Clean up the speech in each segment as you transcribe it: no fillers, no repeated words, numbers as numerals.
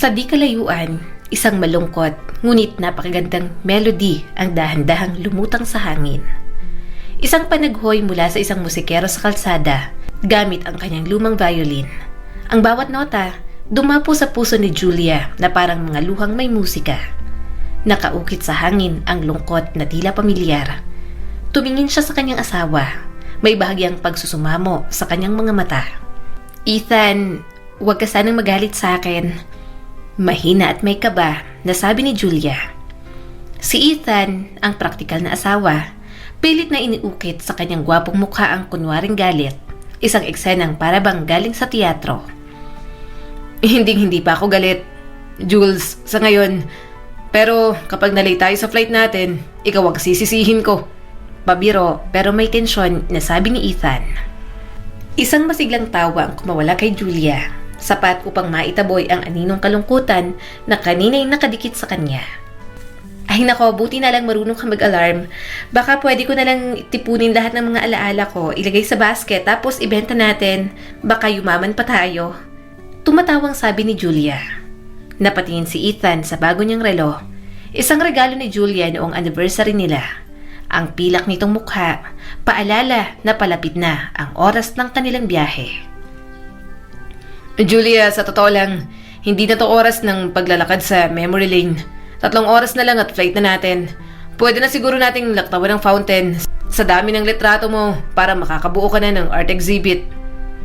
Sa di kalayuan, isang malungkot ngunit napakagandang melody ang dahan-dahang lumutang sa hangin. Isang panaghoy mula sa isang musikero sa kalsada gamit ang kanyang lumang violin. Ang bawat nota dumapo sa puso ni Julia na parang mga luhang may musika. Nakaukit sa hangin ang lungkot na tila pamilyar. Tumingin siya sa kanyang asawa. May bahagyang pagsusumamo sa kanyang mga mata. "Ethan, huwag ka sanang magalit sa akin." Mahina at may kaba na sabi ni Julia. Si Ethan, ang praktikal na asawa, pilit na iniukit sa kanyang gwapong mukha ang kunwaring galit. Isang eksenang parabang galing sa teatro. Hindi pa ako galit, Jules, sa ngayon. Pero kapag nalate tayo sa flight natin, ikaw ang sisisihin ko. Pabiro pero may tensyon na sabi ni Ethan. Isang masiglang tawa ang kumawala kay Julia, sapat upang maitaboy ang aninong kalungkutan na kanina'y nakadikit sa kanya. "Ay nako, buti na lang marunong ka mag-alarm. Baka pwede ko na lang tipunin lahat ng mga alaala ko, ilagay sa basket tapos ibenta natin. Baka yumaman pa tayo." Tumatawang sabi ni Julia. Napatingin si Ethan sa bago niyang relo. Isang regalo ni Julia noong anniversary nila. Ang pilak nitong mukha, paalala na palapit na ang oras ng kanilang biyahe. "Julia, sa totoo lang, hindi na to oras ng paglalakad sa memory lane. 3 oras na lang at flight na natin. Pwede na siguro nating laktawan ng fountain sa dami ng litrato mo para makakabuo ka na ng art exhibit."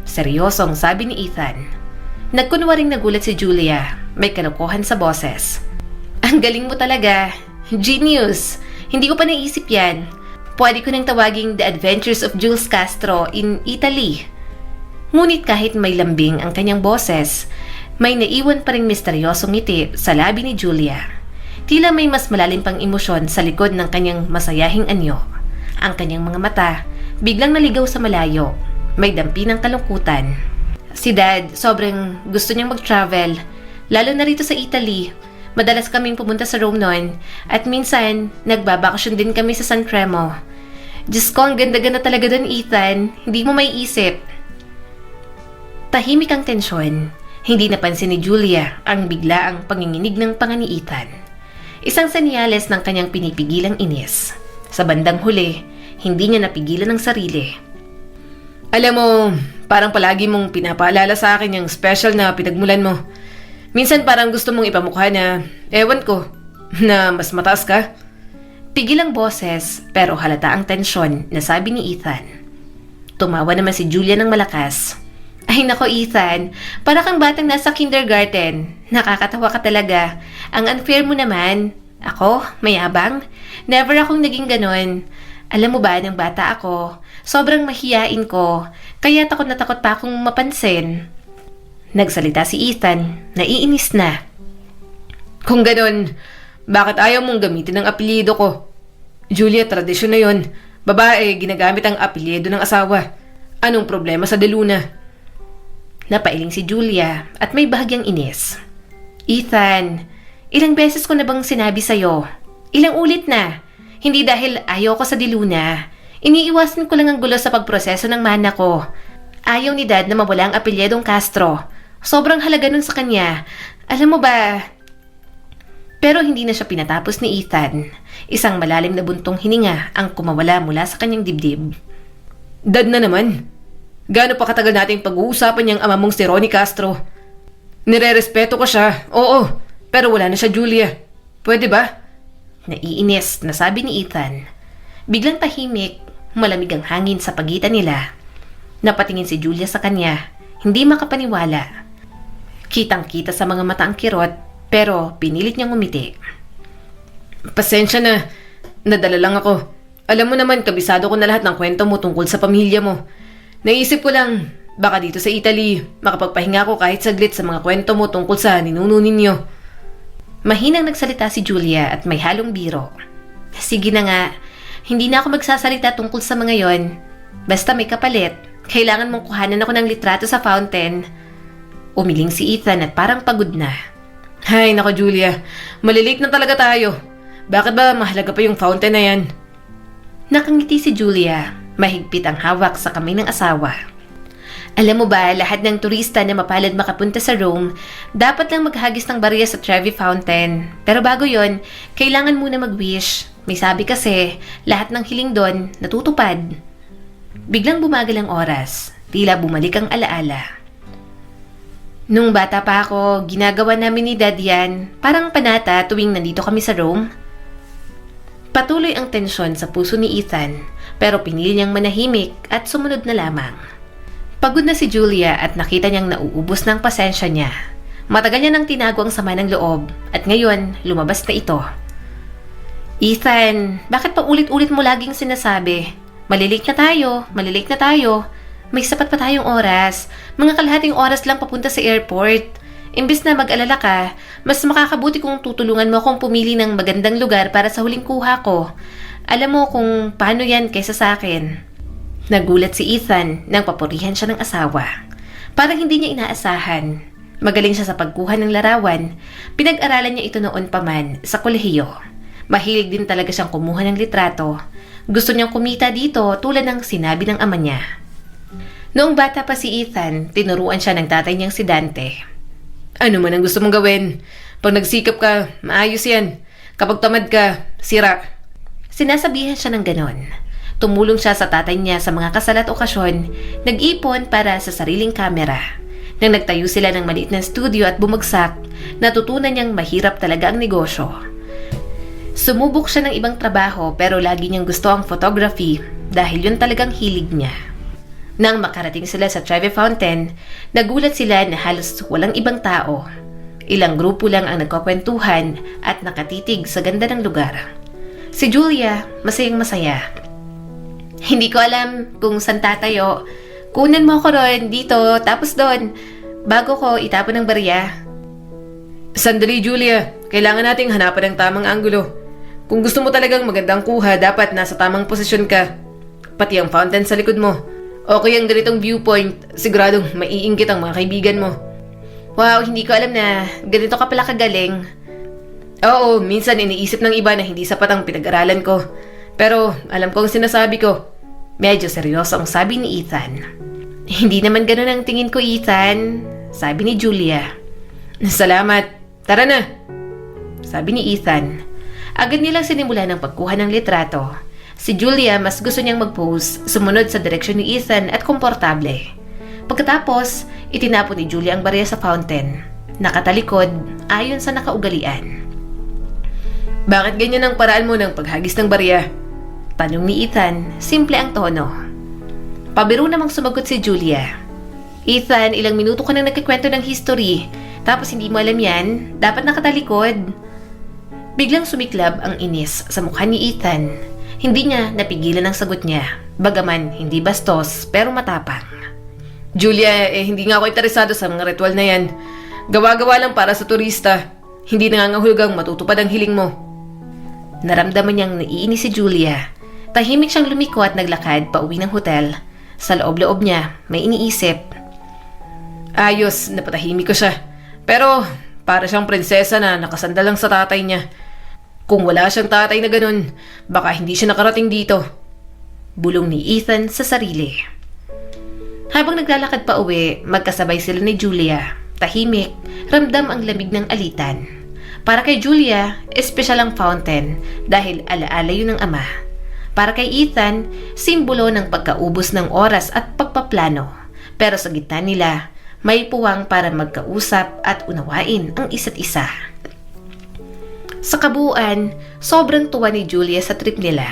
Seryosong sabi ni Ethan. Nagkunwaring nagulat si Julia, may kalokohan sa boses. "Ang galing mo talaga. Genius. Hindi ko pa naisip yan. Pwede ko nang tawaging The Adventures of Jules Castro in Italy." Ngunit kahit may lambing ang kanyang boses, may naiwan pa ring misteryosong ngiti sa labi ni Julia. Tila may mas malalim pang emosyon sa likod ng kanyang masayahing anyo. Ang kanyang mga mata biglang naligaw sa malayo. May dampi ng kalungkutan. Si Dad, sobrang gusto niyang mag-travel, lalo na rito sa Italy. Madalas kaming pumunta sa Rome noon at minsan nagbabakasyon din kami sa San Remo. Diyos ko, ang ganda-ganda talaga doon, Ethan. Hindi mo may isip. Tahimik ang tensyon. Hindi napansin ni Julia ang biglaang panginginig ng panga ni Ethan. Isang senyales ng kanyang pinipigilang inis. Sa bandang huli, hindi niya napigilan ang sarili. "Alam mo, parang palagi mong pinapaalala sa akin yung special na pinagmulan mo. Minsan parang gusto mong ipamukha na, ewan ko, na mas mataas ka." Pigil ang boses pero halata ang tensyon na sabi ni Ethan. Tumawa naman si Julia ng malakas. "Ay nako, Ethan, para kang batang nasa kindergarten. Nakakatawa ka talaga. Ang unfair mo naman. Ako, mayabang? Never akong naging ganon. Alam mo ba, nang bata ako, sobrang mahiyain ko, kaya takot na takot pa akong mapansin." Nagsalita si Ethan, naiinis na. "Kung ganon, bakit ayaw mong gamitin ang apelyido ko? Julia, tradisyon na yun. Babae, ginagamit ang apelyido ng asawa. Anong problema sa De Luna?" Napailing si Julia at may bahagyang inis. "Ethan, ilang beses ko na bang sinabi sa'yo? Ilang ulit na? Hindi dahil ayaw ko sa De Luna. Iniiwasan ko lang ang gulo sa pagproseso ng mana ko. Ayaw ni Dad na mawala ang apelyedong Castro. Sobrang halaga nun sa kanya. Alam mo ba?" Pero hindi na siya pinatapos ni Ethan. Isang malalim na buntong hininga ang kumawala mula sa kanyang dibdib. "Dad na naman. Gaano pa katagal nating pag-uusapan niyang ama mong si Ronnie Castro? Nire-respeto ko siya, oo, pero wala na siya, Julia. Pwede ba?" Naiinis na sabi ni Ethan. Biglang tahimik, malamig ang hangin sa pagitan nila. Napatingin si Julia sa kanya, hindi makapaniwala. Kitang-kita sa mga mata ang kirot, pero pinilit niyang umiti. "Pasensya na, nadala lang ako. Alam mo naman, kabisado ko na lahat ng kwento mo tungkol sa pamilya mo. Naisip ko lang, baka dito sa Italy, makapagpahinga ko kahit saglit sa mga kwento mo tungkol sa ninuno ninyo." Mahinang nagsalita si Julia at may halong biro. "Sige na nga, hindi na ako magsasalita tungkol sa mga yon. Basta may kapalit, kailangan mong kuhanan ako ng litrato sa fountain." Umiling si Ethan at parang pagod na. "Hay nako, Julia, malilate na talaga tayo. Bakit ba mahalaga pa yung fountain na yan?" Nakangiti si Julia. Mahigpit ang hawak sa kamay ng asawa. Alam mo ba, lahat ng turista na mapalad makapunta sa Rome, dapat lang maghagis ng barya sa Trevi Fountain. Pero bago yon, kailangan muna mag-wish. May sabi kasi, lahat ng hiling doon natutupad. Biglang bumagal ang oras, tila bumalik ang alaala. Nung bata pa ako, ginagawa namin ni Dad yan, parang panata tuwing nandito kami sa Rome. Patuloy ang tensyon sa puso ni Ethan, pero pinili niyang manahimik at sumunod na lamang. Pagod na si Julia at nakita niyang nauubos ng pasensya niya. Matagal niya nang tinago ang sama ng loob at ngayon lumabas na ito. Ethan, bakit pa ulit-ulit mo laging sinasabi? Malilate na tayo. May sapat pa tayong oras. Mga kalahating oras lang papunta sa airport. Imbes na mag-alala ka, mas makakabuti kung tutulungan mo akong pumili ng magandang lugar para sa huling kuha ko. Alam mo kung paano yan kaysa sa akin. Nagulat si Ethan nang papurihan siya ng asawa. Parang hindi niya inaasahan. Magaling siya sa pagkuha ng larawan. Pinag-aralan niya ito noon pa man sa kolehiyo. Mahilig din talaga siyang kumuha ng litrato. Gusto niyang kumita dito tulad ng sinabi ng ama niya. Noong bata pa si Ethan, tinuruan siya ng tatay niyang si Dante. Ano man ang gusto mong gawin? Pag nagsikap ka, maayos yan. Kapag tamad ka, sira. Sinasabihan siya ng ganon. Tumulong siya sa tatay niya sa mga kasal at okasyon, nag-ipon para sa sariling kamera. Nang nagtayo sila ng maliit na studio at bumagsak, natutunan niyang mahirap talaga ang negosyo. Sumubok siya ng ibang trabaho pero lagi niyang gusto ang photography dahil yun talagang hilig niya. Nang makarating sila sa Trevi Fountain, nagulat sila na halos walang ibang tao. Ilang grupo lang ang nagkukwentuhan at nakatitig sa ganda ng lugar. Si Julia, masayang masaya. Hindi ko alam kung saan tatayo. Kunan mo ko ron dito, tapos doon, bago ko itapon ng barya. Sandali, Julia. Kailangan nating hanapan ng tamang anggulo. Kung gusto mo talagang magandang kuha, dapat nasa tamang posisyon ka. Pati ang fountain sa likod mo. Okay ang ganitong viewpoint, siguradong maiinggit ang mga kaibigan mo. Wow, hindi ko alam na ganito ka pala kagaling. Oo, minsan iniisip ng iba na hindi sapat ang pinag-aralan ko. Pero alam ko ang sinasabi ko. Medyo seryoso ang sabi ni Ethan. Hindi naman ganun ang tingin ko, Ethan, sabi ni Julia. Salamat. Tara na, sabi ni Ethan. Agad nilang sinimula ng pagkuha ng litrato. Si Julia mas gusto niyang mag-pose, sumunod sa direksyon ni Ethan at komportable. Pagkatapos, itinapon ni Julia ang barya sa fountain. Nakatalikod ayon sa nakaugalian. Bakit ganyan ang paraan mo ng paghagis ng barya? Tanong ni Ethan, simple ang tono. Pabiro namang sumagot si Julia. Ethan, ilang minuto ka nang nagkikwento ng history, tapos hindi mo alam yan, dapat nakatalikod. Biglang sumiklab ang inis sa mukha ni Ethan. Hindi niya napigilan ang sagot niya, bagaman hindi bastos pero matapang. Julia, hindi nga ako interesado sa mga ritual na yan. Gawa-gawa lang para sa turista. Hindi nangangahulugang matutupad ang hiling mo. Naramdaman niyang naiinis si Julia. Tahimik siyang lumiko at naglakad pa uwi ng hotel. Sa loob-loob niya, may iniisip. Ayos, napatahimik ko siya. Pero para siyang prinsesa na nakasandal lang sa tatay niya. Kung wala siyang tatay na ganun, baka hindi siya nakarating dito. Bulong ni Ethan sa sarili. Habang naglalakad pa uwi, magkasabay sila ni Julia. Tahimik, ramdam ang lamig ng alitan. Para kay Julia, espesyal ang fountain dahil alaala yun ng ama. Para kay Ethan, simbolo ng pagkaubos ng oras at pagpaplano. Pero sa gitna nila, may puwang para magkausap at unawain ang isa't isa. Sa kabuuan, sobrang tuwa ni Julia sa trip nila.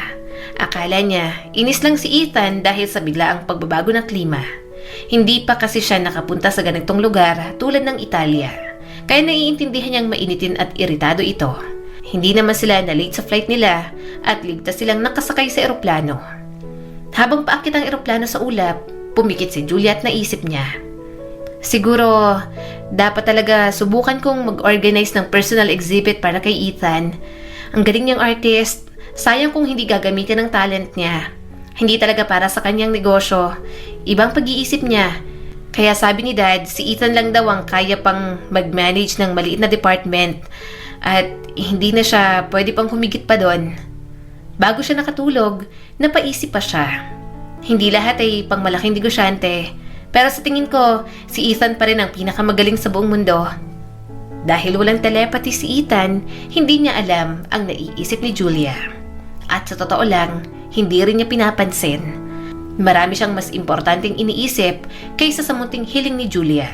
Akala niya, inis lang si Ethan dahil sa biglaang pagbabago ng klima. Hindi pa kasi siya nakapunta sa ganitong lugar tulad ng Italia. Kaya naiintindihan niyang mainitin at iritado ito. Hindi naman sila na-late sa flight nila at ligtas silang nakasakay sa eroplano. Habang paakit ang eroplano sa ulap, pumikit si Julia at naisip niya. Siguro, dapat talaga subukan kong mag-organize ng personal exhibit para kay Ethan. Ang galing niyang artist, sayang kung hindi gagamitin ang talent niya. Hindi talaga para sa kanyang negosyo. Ibang pag-iisip niya. Kaya sabi ni Dad, si Ethan lang daw ang kaya pang mag-manage ng maliit na department at hindi na siya pwede pang humigit pa doon. Bago siya nakatulog, napaisip pa siya. Hindi lahat ay pang malaking negosyante, Pero sa tingin ko, si Ethan pa rin ang pinakamagaling sa buong mundo. Dahil walang telepathy si Ethan, hindi niya alam ang naiisip ni Julia. At sa totoo lang, hindi rin niya pinapansin. Marami siyang mas importanteng iniisip kaysa sa munting hiling ni Julia.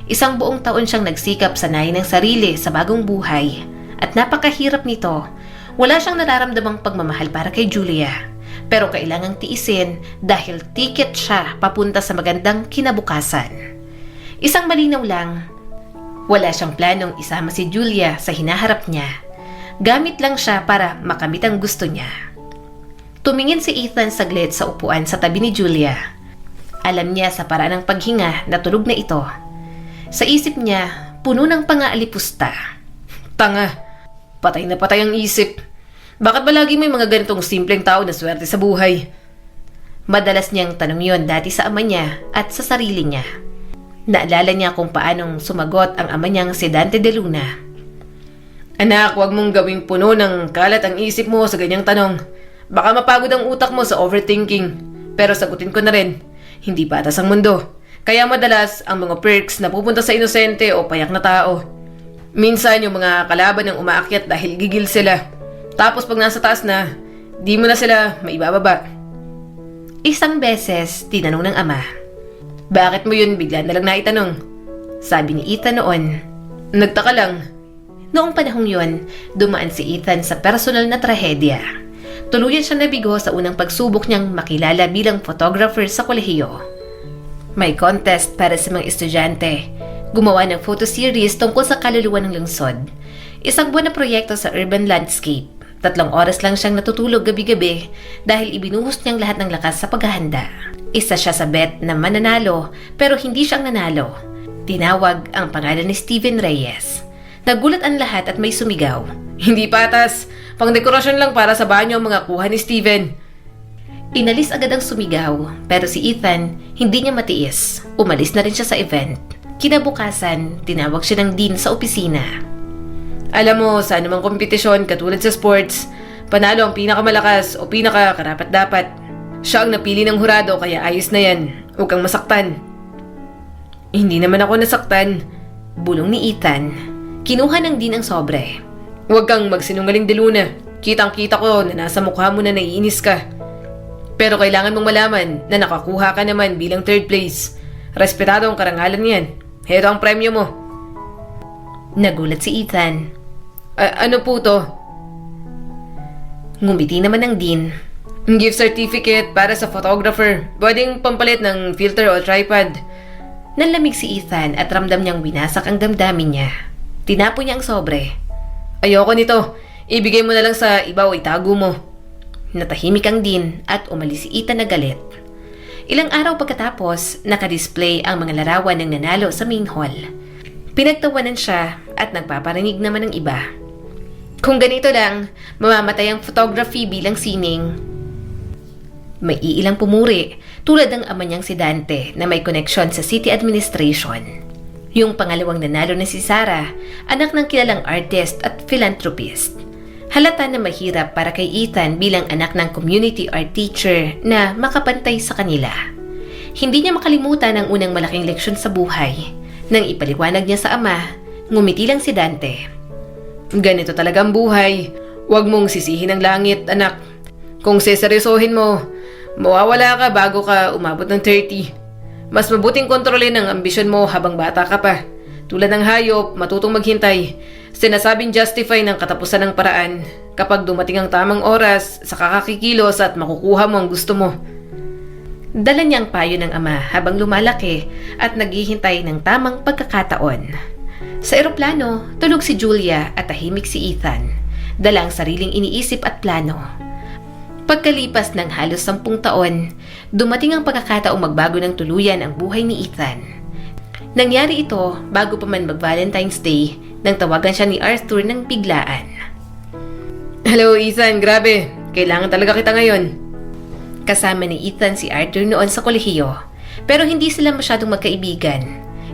Isang buong taon siyang nagsikap sanayin ng sarili sa bagong buhay. At napakahirap nito. Wala siyang nararamdamang pagmamahal para kay Julia. Pero kailangang tiisin dahil ticket siya papunta sa magandang kinabukasan. Isang malinaw lang, wala siyang planong isama si Julia sa hinaharap niya. Gamit lang siya para makamit ang gusto niya. Tumingin si Ethan saglit sa upuan sa tabi ni Julia. Alam niya sa paraan ng paghinga na tulog na ito. Sa isip niya, puno ng pangaalipusta. Tanga, patay na patay ang isip. Bakit ba lagi may mga ganitong simpleng tao na swerte sa buhay? Madalas niyang tanong yon dati sa ama niya at sa sarili niya. Naalala niya kung paanong sumagot ang ama niyang si Dante de Luna. Anak, huwag mong gawing puno ng kalat ang isip mo sa ganyang tanong. Baka mapagod ang utak mo sa overthinking. Pero sagutin ko na rin, hindi patas ang mundo. Kaya madalas ang mga perks na pupunta sa inosente o payak na tao. Minsan yung mga kalaban ang umaakyat dahil gigil sila. Tapos pag nasa taas na, di mo na sila maibababa. Isang beses, tinanong ng ama. Bakit mo yun bigla na lang naitanong? Sabi ni Ethan noon. Nagtaka lang. Noong panahong yun, dumaan si Ethan sa personal na trahedya. Tuluyan siya nabigo sa unang pagsubok niyang makilala bilang photographer sa kolehiyo. May contest para sa mga estudyante. Gumawa ng photo series tungkol sa kaluluwa ng lungsod. Isang buwan na proyekto sa urban landscape. 3 oras lang siyang natutulog gabi-gabi dahil ibinuhos niyang lahat ng lakas sa paghahanda. Isa siya sa bet na mananalo pero hindi siyang nanalo. Tinawag ang pangalan ni Steven Reyes. Nagulat ang lahat at may sumigaw. Hindi patas! Pang-dekorasyon lang para sa banyo ang mga kuha ni Steven. Inalis agad ang sumigaw pero si Ethan hindi niya matiis. Umalis na rin siya sa event. Kinabukasan, tinawag siya ng dean sa opisina. Alam mo, sa anumang kompetisyon katulad sa sports, panalo ang pinakamalakas o pinakakarapat-dapat. Siya ang napili ng hurado kaya ayos na yan. Huwag kang masaktan. Hindi naman ako nasaktan. Bulong ni Ethan. Kinuha ng dean ang sobre. Huwag kang magsinungaling, De Luna. Kitang-kita ko na nasa mukha mo na naiinis ka. Pero kailangan mong malaman na nakakuha ka naman bilang 3rd place. Respetado ang karangalan niyan. Heto ang premyo mo. Nagulat si Ethan. Ano po to? Ngumiti naman ng dean. Gift certificate para sa photographer. Pwedeng pampalit ng filter o tripod. Nanlamig si Ethan at ramdam niyang winasak ang damdamin niya. Tinapo niya ang sobre. Ayoko nito. Ibigay mo na lang sa iba o itago mo. Natahimik ang dean at umalis si Ethan na galit. Ilang araw pagkatapos, nakadisplay ang mga larawan ng nanalo sa main hall. Pinagtawanan siya at nagpaparinig naman ng iba. Kung ganito lang, mamamatay ang photography bilang sining. May iilang pumuri, tulad ng ama niyang si Dante na may koneksyon sa city administration. Yung pangalawang nanalo na si Sarah, anak ng kilalang artist at philanthropist. Halata na mahirap para kay Ethan bilang anak ng community art teacher na makapantay sa kanila. Hindi niya makalimutan ang unang malaking leksyon sa buhay. Nang ipaliwanag niya sa ama, ngumiti lang si Dante. Ganito talaga ang buhay. Huwag mong sisihin ang langit, anak. Kung seseryosohin mo, mawawala ka bago ka umabot ng 30. Mas mabuting kontrolin ang ambisyon mo habang bata ka pa. Tulad ng hayop, matutong maghintay. Sinasabing justify ng katapusan ng paraan. Kapag dumating ang tamang oras, saka kakikilos at makukuha mo ang gusto mo. Dala niyang payo ng ama habang lumalaki at naghihintay ng tamang pagkakataon. Sa eroplano, tulog si Julia at tahimik si Ethan. Dala ang sariling iniisip at plano. Pagkalipas ng halos 10 taon, dumating ang pagkakataong magbago ng tuluyan ang buhay ni Ethan. Nangyari ito bago pa man mag-Valentine's Day nang tawagan siya ni Arthur ng biglaan. Hello Ethan, grabe. Kailangan talaga kita ngayon. Kasama ni Ethan si Arthur noon sa kolehiyo, pero hindi sila masyadong magkaibigan.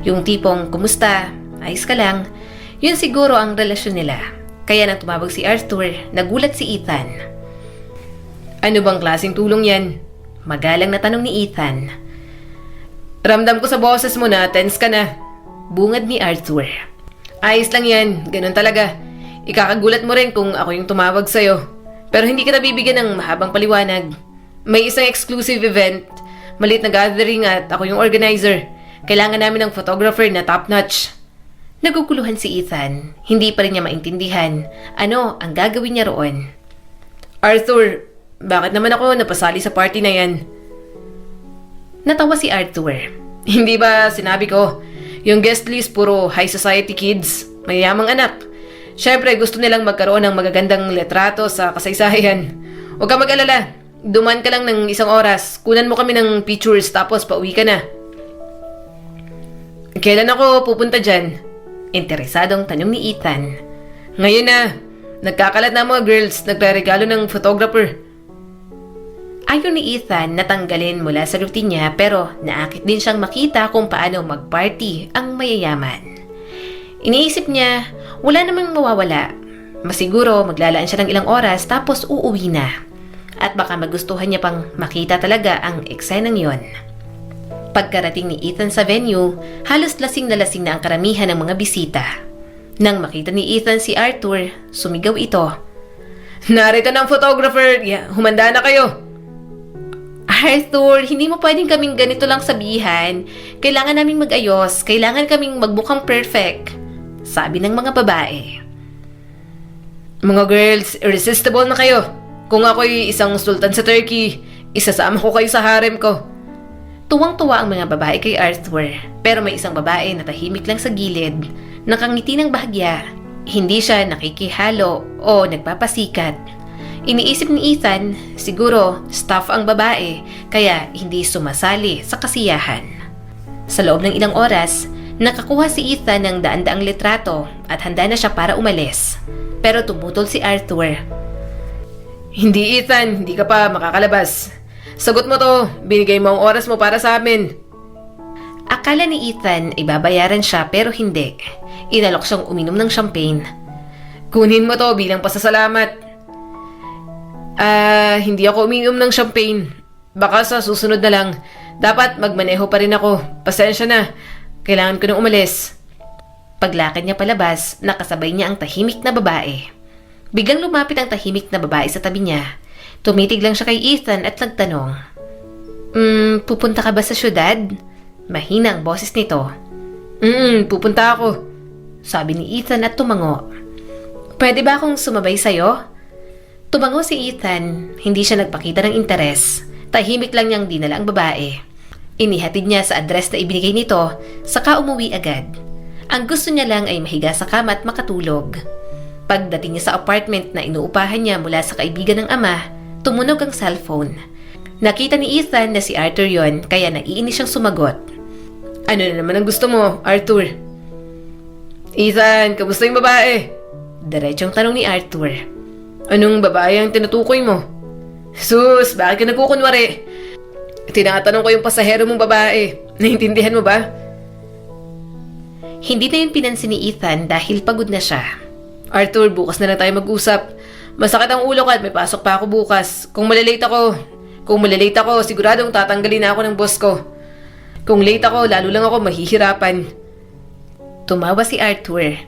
Yung tipong, kumusta? Ayos ka lang? Yun siguro ang relasyon nila. Kaya nang tumawag si Arthur, nagulat si Ethan. Ano bang klaseng tulong yan? Magalang na tanong ni Ethan. Ramdam ko sa boses mo na tense ka na. Bungad ni Arthur. Ayos lang yan, ganun talaga. Ikakagulat mo rin kung ako yung tumawag sa'yo. Pero hindi kita bibigyan ng mahabang paliwanag. May isang exclusive event, maliit na gathering at ako yung organizer. Kailangan namin ng photographer na top-notch. Naguguluhan si Ethan. Hindi pa rin niya maintindihan ano ang gagawin niya roon. Arthur, bakit naman ako napasali sa party na yan? Natawa si Arthur. Hindi ba sinabi ko, yung guest list puro high society kids, mayayamang anak. Syempre gusto nilang magkaroon ng magagandang letrato sa kasaysayan. Huwag ka mag-alala, duman ka lang ng 1 oras, kunan mo kami ng pictures tapos pauwi ka na. Kailan ako pupunta dyan? Interesadong tanong ni Ethan. Ngayon na, nagkakalat na mga girls, nagre-regalo ng photographer. Ayaw ni Ethan natanggalin mula sa routine niya pero naakit din siyang makita kung paano mag-party ang mayayaman. Iniisip niya, wala namang mawawala. Masiguro maglalaan siya ng ilang oras tapos uuwi na. At baka magustuhan niya pang makita talaga ang eksenang yon. Pagkarating ni Ethan sa venue, halos lasing na ang karamihan ng mga bisita. Nang makita ni Ethan si Arthur, sumigaw ito. Narito ng photographer, humanda na kayo. Arthur, hindi mo pwedeng kaming ganito lang sabihan. Kailangan naming mag-ayos, kailangan kaming magbukang perfect. Sabi ng mga babae. Mga girls, irresistible na kayo. Kung ako'y isang sultan sa Turkey, isasama ko kayo sa harem ko. Tuwang-tuwa ang mga babae kay Arthur, pero may isang babae na tahimik lang sa gilid, nakangiti ng bahagya. Hindi siya nakikihalo o nagpapasikat. Iniisip ni Ethan, siguro staff ang babae, kaya hindi sumasali sa kasiyahan. Sa loob ng ilang oras, nakakuha si Ethan ng daan-daang litrato at handa na siya para umalis. Pero tumutol si Arthur. Hindi Ethan, hindi ka pa makakalabas. Sagot mo to, binigay mo ang oras mo para sa amin. Akala ni Ethan ay babayaran siya pero hindi. Inalok siyang uminom ng champagne. Kunin mo to bilang pasasalamat. Hindi ako uminom ng champagne. Baka sa susunod na lang. Dapat magmaneho pa rin ako. Pasensya na. Kailangan ko nang umalis. Paglakad niya palabas, nakasabay niya ang tahimik na babae. Biglang lumapit ang tahimik na babae sa tabi niya. Tumitig lang siya kay Ethan at nagtanong. Pupunta ka ba sa syudad? Mahina ang boses nito. Pupunta ako. Sabi ni Ethan at tumango. Pwede ba akong sumabay sa'yo? Tumango si Ethan, hindi siya nagpakita ng interes. Tahimik lang niyang dinala ang babae. Inihatid niya sa address na ibinigay nito, saka umuwi agad. Ang gusto niya lang ay mahiga sa kama at makatulog. Pagdating niya sa apartment na inuupahan niya mula sa kaibigan ng ama, tumunog ang cellphone. Nakita ni Ethan na si Arthur yon, kaya naiinis siyang sumagot. Ano na naman ang gusto mo, Arthur? Ethan, kamusta yung babae? Diretsong tanong ni Arthur. Anong babae ang tinutukoy mo? Sus, bakit ka nagkukunwari? Tinatanong ko yung pasahero mong babae. Naintindihan mo ba? Hindi na yun pinansin ni Ethan dahil pagod na siya. Arthur, bukas na lang tayo mag-usap. Masakit ang ulo ko at may pasok pa ako bukas. Kung malilate ako, siguradong tatanggalin na ako ng boss ko. Kung late ako, lalo lang ako mahihirapan. Tumawa si Arthur.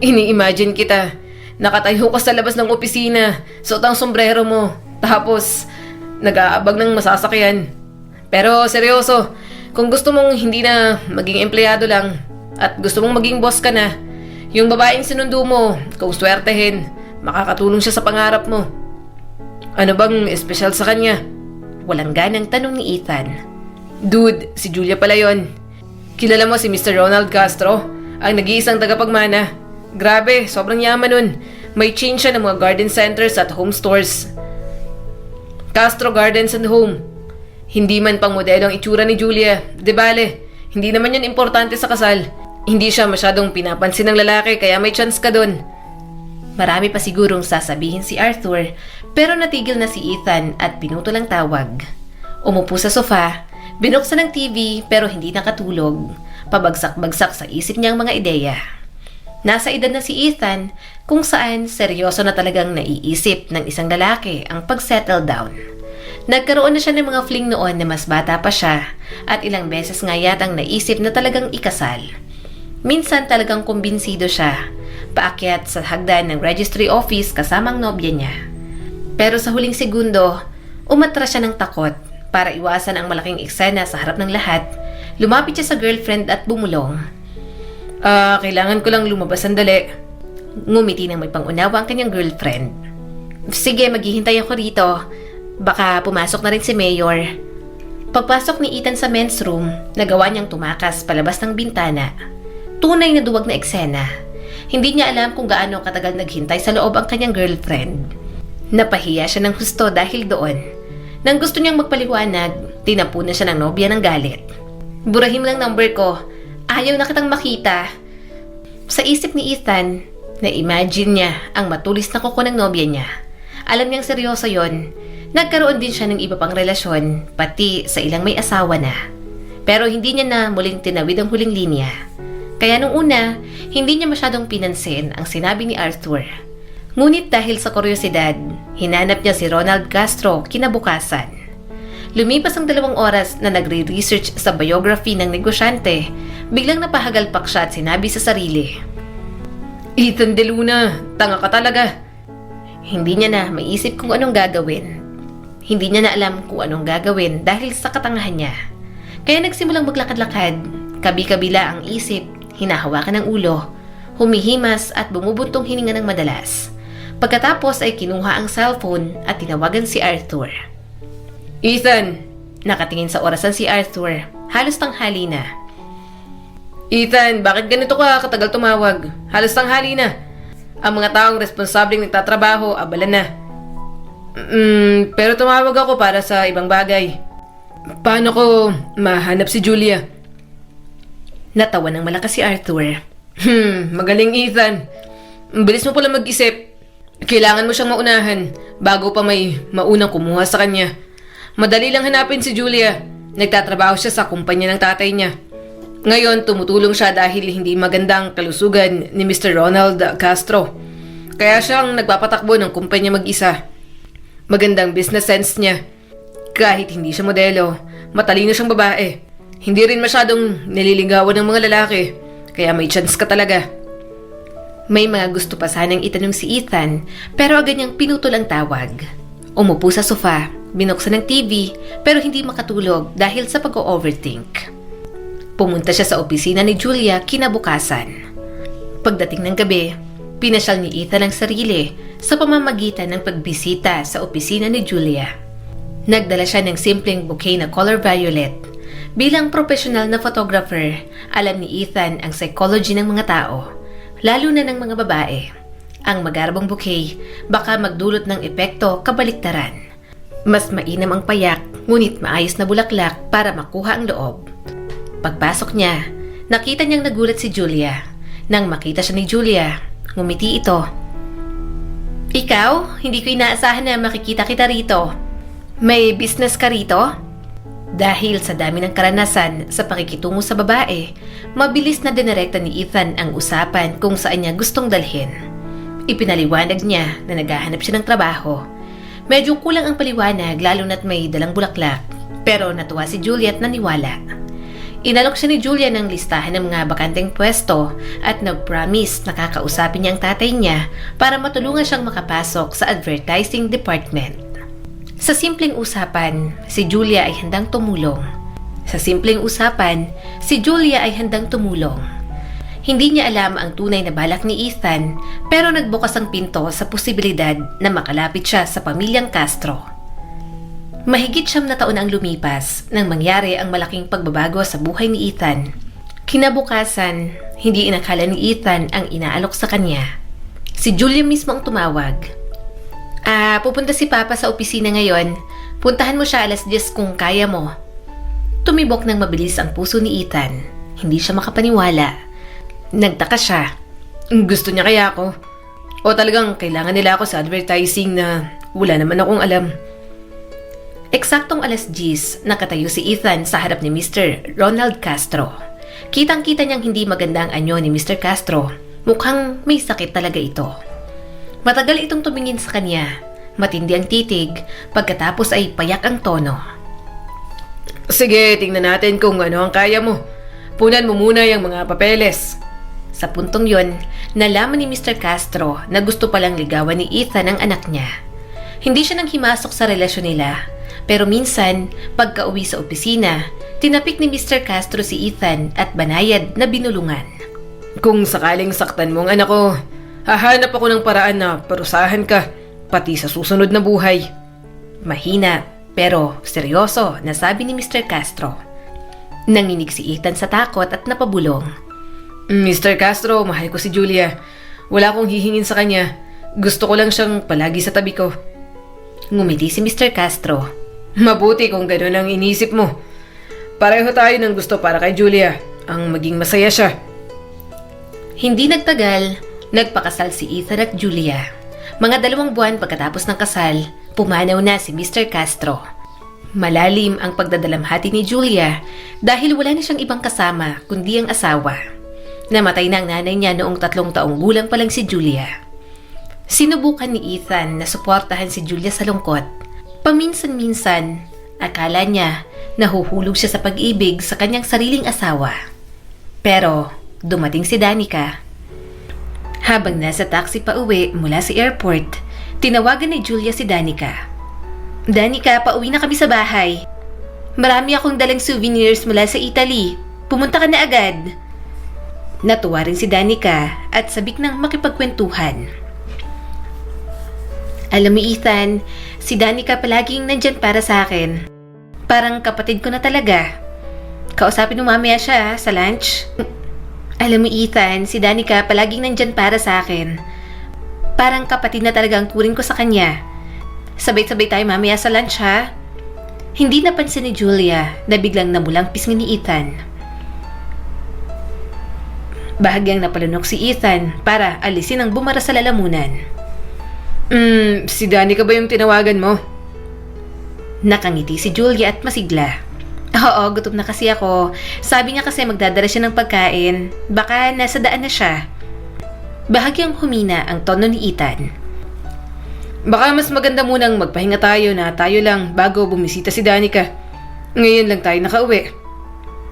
Ini-imagine kita. Nakatayo ka sa labas ng opisina, suot ang sombrero mo, tapos nag-aabag ng masasakyan. Pero seryoso, kung gusto mong hindi na maging empleyado lang at gusto mong maging boss ka na, yung babaeng sinundo mo, kung swertehin, makakatulong siya sa pangarap mo. Ano bang espesyal sa kanya? Walang ganang tanong ni Ethan. Dude, si Julia pala yon. Kilala mo si Mr. Ronald Castro? Ang nag-iisang tagapagmana. Grabe, sobrang yaman nun. May chain siya ng mga garden centers at home stores. Castro Gardens and Home. Hindi man pang modelo ang itsura ni Julia. De bale, hindi naman yan importante sa kasal. Hindi siya masyadong pinapansin ng lalaki kaya may chance ka dun. Marami pa sigurong sasabihin si Arthur pero natigil na si Ethan at pinutol ang tawag. Umupo sa sofa, binuksan ang TV pero hindi nakatulog. Pabagsak-bagsak sa isip niya ang mga ideya. Nasa edad na si Ethan kung saan seryoso na talagang naiisip ng isang lalaki ang pag-settle down. Nagkaroon na siya ng mga fling noon na mas bata pa siya at ilang beses nga yatang naisip na talagang ikasal. Minsan talagang kumbinsido siya, paakyat sa hagdan ng registry office kasamang nobya niya. Pero sa huling segundo, umatras siya ng takot para iwasan ang malaking eksena sa harap ng lahat. Lumapit siya sa girlfriend at bumulong. Kailangan ko lang lumabas sandali. Ngumiti ng may pangunawa ang kanyang girlfriend. Sige, maghihintay ako rito. Baka pumasok na rin si Mayor. Pagpasok ni Ethan sa men's room, nagawa niyang tumakas palabas ng bintana. Tunay na duwag na eksena. Hindi niya alam kung gaano katagal naghintay sa loob ang kanyang girlfriend. Napahiya siya ng husto dahil doon. Nang gusto niyang magpaliwanag, tinapunan siya ng nobya ng galit. Burahin mo lang number ko. Ayaw na kitang makita. Sa isip ni Ethan, na-imagine niya ang matulis na kuko ng nobya niya. Alam niyang seryoso yon. Nagkaroon din siya ng iba pang relasyon, pati sa ilang may asawa na. Pero hindi niya na muling tinawid ang huling linya. Kaya nung una, hindi niya masyadong pinansin ang sinabi ni Arthur. Ngunit dahil sa kuryosidad, hinanap niya si Ronald Castro kinabukasan. Lumipas ang 2 oras na nagre-research sa biography ng negosyante, biglang napahagalpak siya at sinabi sa sarili, Ethan De Luna, tanga ka talaga. Hindi niya na maisip kung anong gagawin. Hindi niya na alam kung anong gagawin dahil sa katangahan niya. Kaya nagsimulang maglakad-lakad, kabi-kabila ang isip, hinahawakan ng ulo, humihimas at bumubuntong hininga ng madalas. Pagkatapos ay kinuha ang cellphone at tinawagan si Arthur. Ethan! Nakatingin sa orasan si Arthur. Halos tanghali na. Ethan, bakit ganito ka katagal tumawag? Halos tanghali na. Ang mga taong responsableng nagtatrabaho, abala na. Pero tumawag ako para sa ibang bagay. Paano ko mahanap si Julia? Natawa ng malakas si Arthur. Magaling Ethan. Bilis mo pala mag-isip. Kailangan mo siyang maunahan bago pa may maunang kumuha sa kanya. Madali lang hanapin si Julia. Nagtatrabaho siya sa kumpanya ng tatay niya. Ngayon, tumutulong siya dahil hindi magandang kalusugan ni Mr. Ronald Castro. Kaya siyang nagpapatakbo ng kumpanya mag-isa. Magandang business sense niya. Kahit hindi siya modelo, matalino siyang babae. Hindi rin masyadong nililigawan ng mga lalaki. Kaya may chance ka talaga. May mga gusto pa sanang itanong si Ethan, pero agad niyang pinutol ang tawag. Umupo sa sofa, binuksan ng TV, pero hindi makatulog dahil sa pag-overthink. Pumunta siya sa opisina ni Julia kinabukasan. Pagdating ng gabi, pinasyal ni Ethan ang sarili sa pamamagitan ng pagbisita sa opisina ni Julia. Nagdala siya ng simpleng bouquet na color violet. Bilang professional na photographer, alam ni Ethan ang psychology ng mga tao, lalo na ng mga babae. Ang magarbong bouquet baka magdulot ng epekto kabaliktaran. Mas mainam ang payak, ngunit maayos na bulaklak para makuha ang loob. Pagpasok niya, nakita niyang nagulat si Julia. Nang makita siya ni Julia, ngumiti ito. Ikaw, hindi ko inaasahan na makikita kita rito. May business ka rito? Dahil sa dami ng karanasan sa pakikitungo sa babae, mabilis na dinirekta ni Ethan ang usapan kung saan niya gustong dalhin. Ipinaliwanag niya na naghahanap siya ng trabaho. Medyo kulang ang paliwanag lalo na't may dalang bulaklak, pero natuwa si Julia at naniwala. Inalok siya ni Julia ng listahan ng mga bakanteng pwesto at nag-promise na kakausapin niya ang tatay niya para matulungan siyang makapasok sa advertising department. Sa simpleng usapan, si Julia ay handang tumulong. Hindi niya alam ang tunay na balak ni Ethan, pero nagbukas ang pinto sa posibilidad na makalapit siya sa pamilyang Castro. Mahigit 9 na taon ang lumipas nang mangyari ang malaking pagbabago sa buhay ni Ethan. Kinabukasan, hindi inakala ni Ethan ang inaalok sa kanya. Si Julia mismo ang tumawag. Pupunta si Papa sa opisina ngayon. Puntahan mo siya 10:00 kung kaya mo. Tumibok ng mabilis ang puso ni Ethan. Hindi siya makapaniwala. Nagtaka siya. Gusto niya kaya ako? O talagang kailangan nila ako sa advertising na wala naman akong alam? Eksaktong 10:00, nakatayo si Ethan sa harap ni Mr. Ronald Castro. Kitang-kita niyang hindi maganda ang anyo ni Mr. Castro. Mukhang may sakit talaga ito. Matagal itong tumingin sa kanya. Matindi ang titig, pagkatapos ay payak ang tono. Sige, tingnan natin kung ano ang kaya mo. Punan mo muna yung mga papeles. Sa puntong yon, nalaman ni Mr. Castro na gusto palang ligawan ni Ethan ang anak niya. Hindi siya nang himasok sa relasyon nila, pero minsan, pagka-uwi sa opisina, tinapik ni Mr. Castro si Ethan at banayad na binulungan. Kung sakaling saktan mo ang anak ko, hahanap ako ng paraan na parusahan ka, pati sa susunod na buhay. Mahina, pero seryoso na sabi ni Mr. Castro. Nanginig si Ethan sa takot at napabulong. Mr. Castro, mahal ko si Julia. Wala akong hihingin sa kanya. Gusto ko lang siyang palagi sa tabi ko. Ngumiti si Mr. Castro. Mabuti kung gano'n ang inisip mo. Pareho tayo ng gusto para kay Julia, ang maging masaya siya. Hindi nagtagal, nagpakasal si Ethan at Julia. Mga 2 buwan pagkatapos ng kasal, pumanaw na si Mr. Castro. Malalim ang pagdadalamhati ni Julia dahil wala na siyang ibang kasama kundi ang asawa. Namatay na ang nanay niya noong 3 taong gulang pa lang si Julia. Sinubukan ni Ethan na suportahan si Julia sa lungkot. Paminsan-minsan, akala niya nahuhulog siya sa pag-ibig sa kanyang sariling asawa. Pero dumating si Danica. Habang nasa taxi pa uwi mula sa airport, tinawagan ni Julia si Danica. Danica, pauwi na kami sa bahay. Marami akong dalang souvenirs mula sa Italy. Pumunta ka na agad. Natuwa rin si Danica at sabik ng makipagkwentuhan. Alam mo Ethan, si Danica palaging nandyan para sa akin. Parang kapatid ko na talaga. Kausapin mo mamaya siya sa lunch. Alam mo Ethan, si Danica palaging nandyan para sa akin. Parang kapatid na talaga ang turing ko sa kanya. Sabay-sabay tayo mamaya sa lunch ha? Hindi napansin ni Julia na biglang namulang pisngi ni Ethan. Bahagyang napalunok si Ethan para alisin ang bumara sa lalamunan. Si Danica ba yung tinawagan mo? Nakangiti si Julia at masigla. Oo, gutom na kasi ako. Sabi niya kasi magdadala siya ng pagkain. Baka nasa daan na siya. Bahagyang humina ang tono ni Ethan. Baka mas maganda munang magpahinga tayo na tayo lang bago bumisita si Danica. Ngayon lang tayo nakauwi.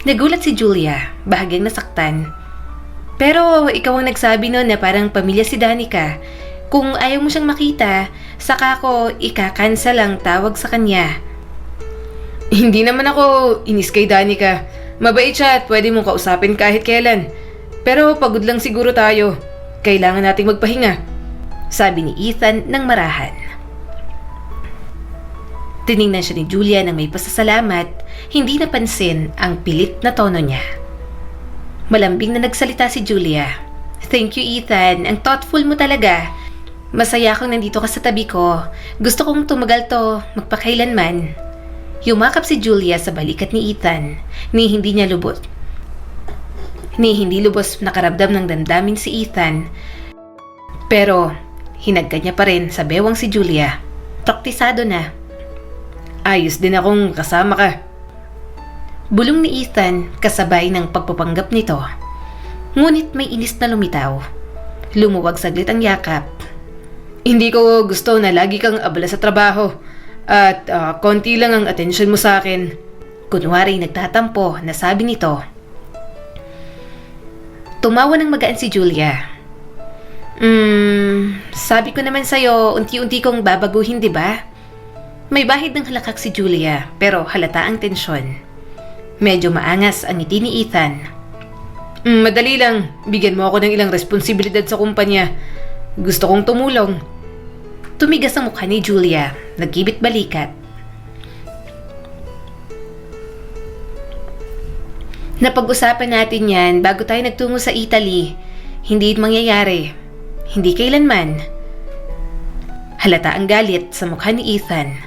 Nagulat si Julia, bahagyang nasaktan. Pero ikaw ang nagsabi noon na parang pamilya si Danica. Kung ayaw mo siyang makita, saka ko ika-cancel ang tawag sa kanya. Hindi naman ako inis kay Danica. Mabait siya at pwede mong kausapin kahit kailan. Pero pagod lang siguro tayo. Kailangan nating magpahinga. Sabi ni Ethan ng marahan. Tiningnan siya ni Julia ng may pasasalamat, hindi napansin ang pilit na tono niya. Malambing na nagsalita si Julia. Thank you Ethan, ang thoughtful mo talaga. Masaya akong nandito ka sa tabi ko. Gusto kong tumagal to magpakailanman. Yumakap si Julia sa balikat ni Ethan, ni hindi lubos nakaramdam ng damdamin si Ethan. Pero hinagka niya pa rin sa bewang si Julia. Praktisado na. Ayos din akong kasama ka. Bulong ni Ethan kasabay ng pagpapanggap nito. Ngunit may inis na lumitaw. Lumuwag saglit ang yakap. Hindi ko gusto na lagi kang abala sa trabaho at konti lang ang atensyon mo sa akin. Kunwari nagtatampo na sabi nito. Tumawa ng magaan si Julia. Sabi ko naman sa'yo, unti-unti kong babaguhin, di ba? May bahid ng halakak si Julia, pero halata ang tensyon. Medyo maangas ang ngiti ni Ethan. Madali lang, bigyan mo ako ng ilang responsibilidad sa kumpanya. Gusto kong tumulong. Tumigas ang mukha ni Julia, nagkibit balikat. Napag-usapan natin yan bago tayo nagtungo sa Italy. Hindi mangyayari. Hindi kailanman. Halata ang galit sa mukha ni Ethan.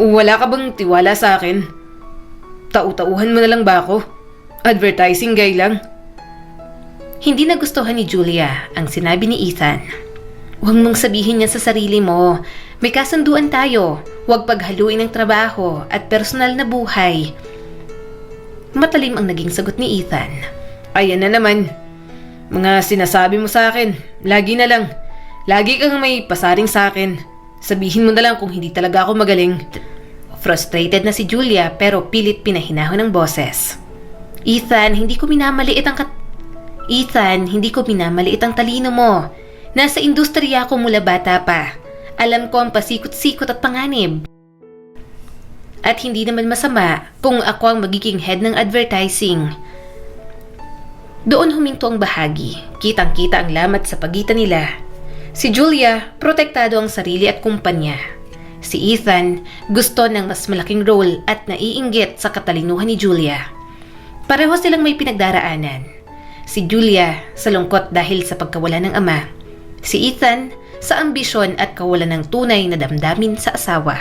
Wala ka bang tiwala sa akin? Tau-tauhan mo na lang ba ako? Advertising guy lang? Hindi nagustuhan ni Julia ang sinabi ni Ethan. Huwag mong sabihin yan sa sarili mo. May kasunduan tayo. Huwag paghaluin ng trabaho at personal na buhay. Matalim ang naging sagot ni Ethan. Ayan na naman. Mga sinasabi mo sa akin. Lagi na lang. Lagi kang may pasaring sa akin. Sabihin mo na lang kung hindi talaga ako magaling. Frustrated na si Julia pero pilit pinahinahon ng boses. Ethan, hindi ko minamaliit ang talino mo. Nasa industriya ako mula bata pa. Alam ko ang pasikot-sikot at panganib. At hindi naman masama kung ako ang magiging head ng advertising. Doon huminto ang bahagi. Kitang-kita ang lamat sa pagitan nila. Si Julia, protektado ang sarili at kumpanya. Si Ethan, gusto ng mas malaking role at naiinggit sa katalinuhan ni Julia. Pareho silang may pinagdaraanan. Si Julia sa lungkot dahil sa pagkawala ng ama. Si Ethan sa ambisyon at kawalan ng tunay na damdamin sa asawa.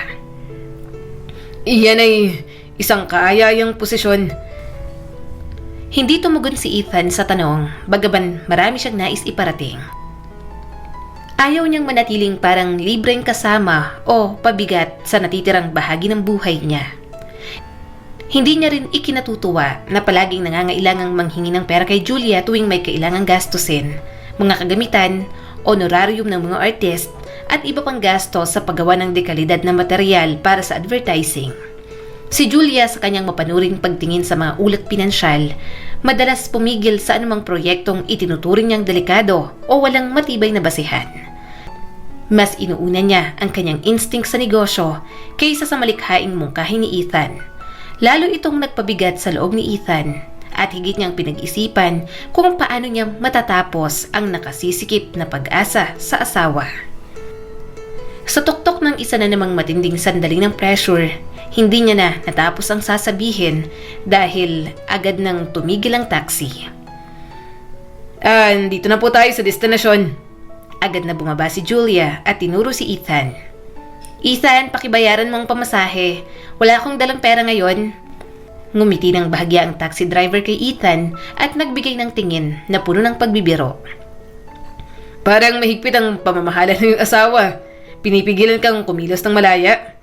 Iyan ay isang kaaya-ayang posisyon. Hindi tumugon si Ethan sa tanong, bagaman marami siyang nais iparating. Ayaw niyang manatiling parang libreng kasama o pabigat sa natitirang bahagi ng buhay niya. Hindi niya rin ikinatutuwa na palaging nangangailangang manghingi ng pera kay Julia tuwing may kailangang gastusin, mga kagamitan, honorarium ng mga artist, at iba pang gasto sa paggawa ng dekalidad na material para sa advertising. Si Julia sa kanyang mapanuring pagtingin sa mga ulat pinansyal, madalas pumigil sa anumang proyektong itinuturing niyang delikado o walang matibay na basihan. Mas inuuna niya ang kanyang instinct sa negosyo kaysa sa malikhaing mungkahi ni Ethan. Lalo itong nagpabigat sa loob ni Ethan at higit niyang pinag-isipan kung paano niya matatapos ang nakasisikip na pag-asa sa asawa. Sa tuktok ng isa na namang matinding sandaling ng pressure, hindi niya na natapos ang sasabihin dahil agad nang tumigil ang taxi. Dito na po tayo sa destinasyon. Agad na bumaba si Julia at tinuro si Ethan. Ethan, pakibayaran mo ang pamasahe. Wala akong dalang pera ngayon. Ngumiti ng bahagya ang taxi driver kay Ethan at nagbigay ng tingin na puno ng pagbibiro. Parang mahigpit ang pamamahala ng iyong asawa. Pinipigilan kang kumilos ng malaya.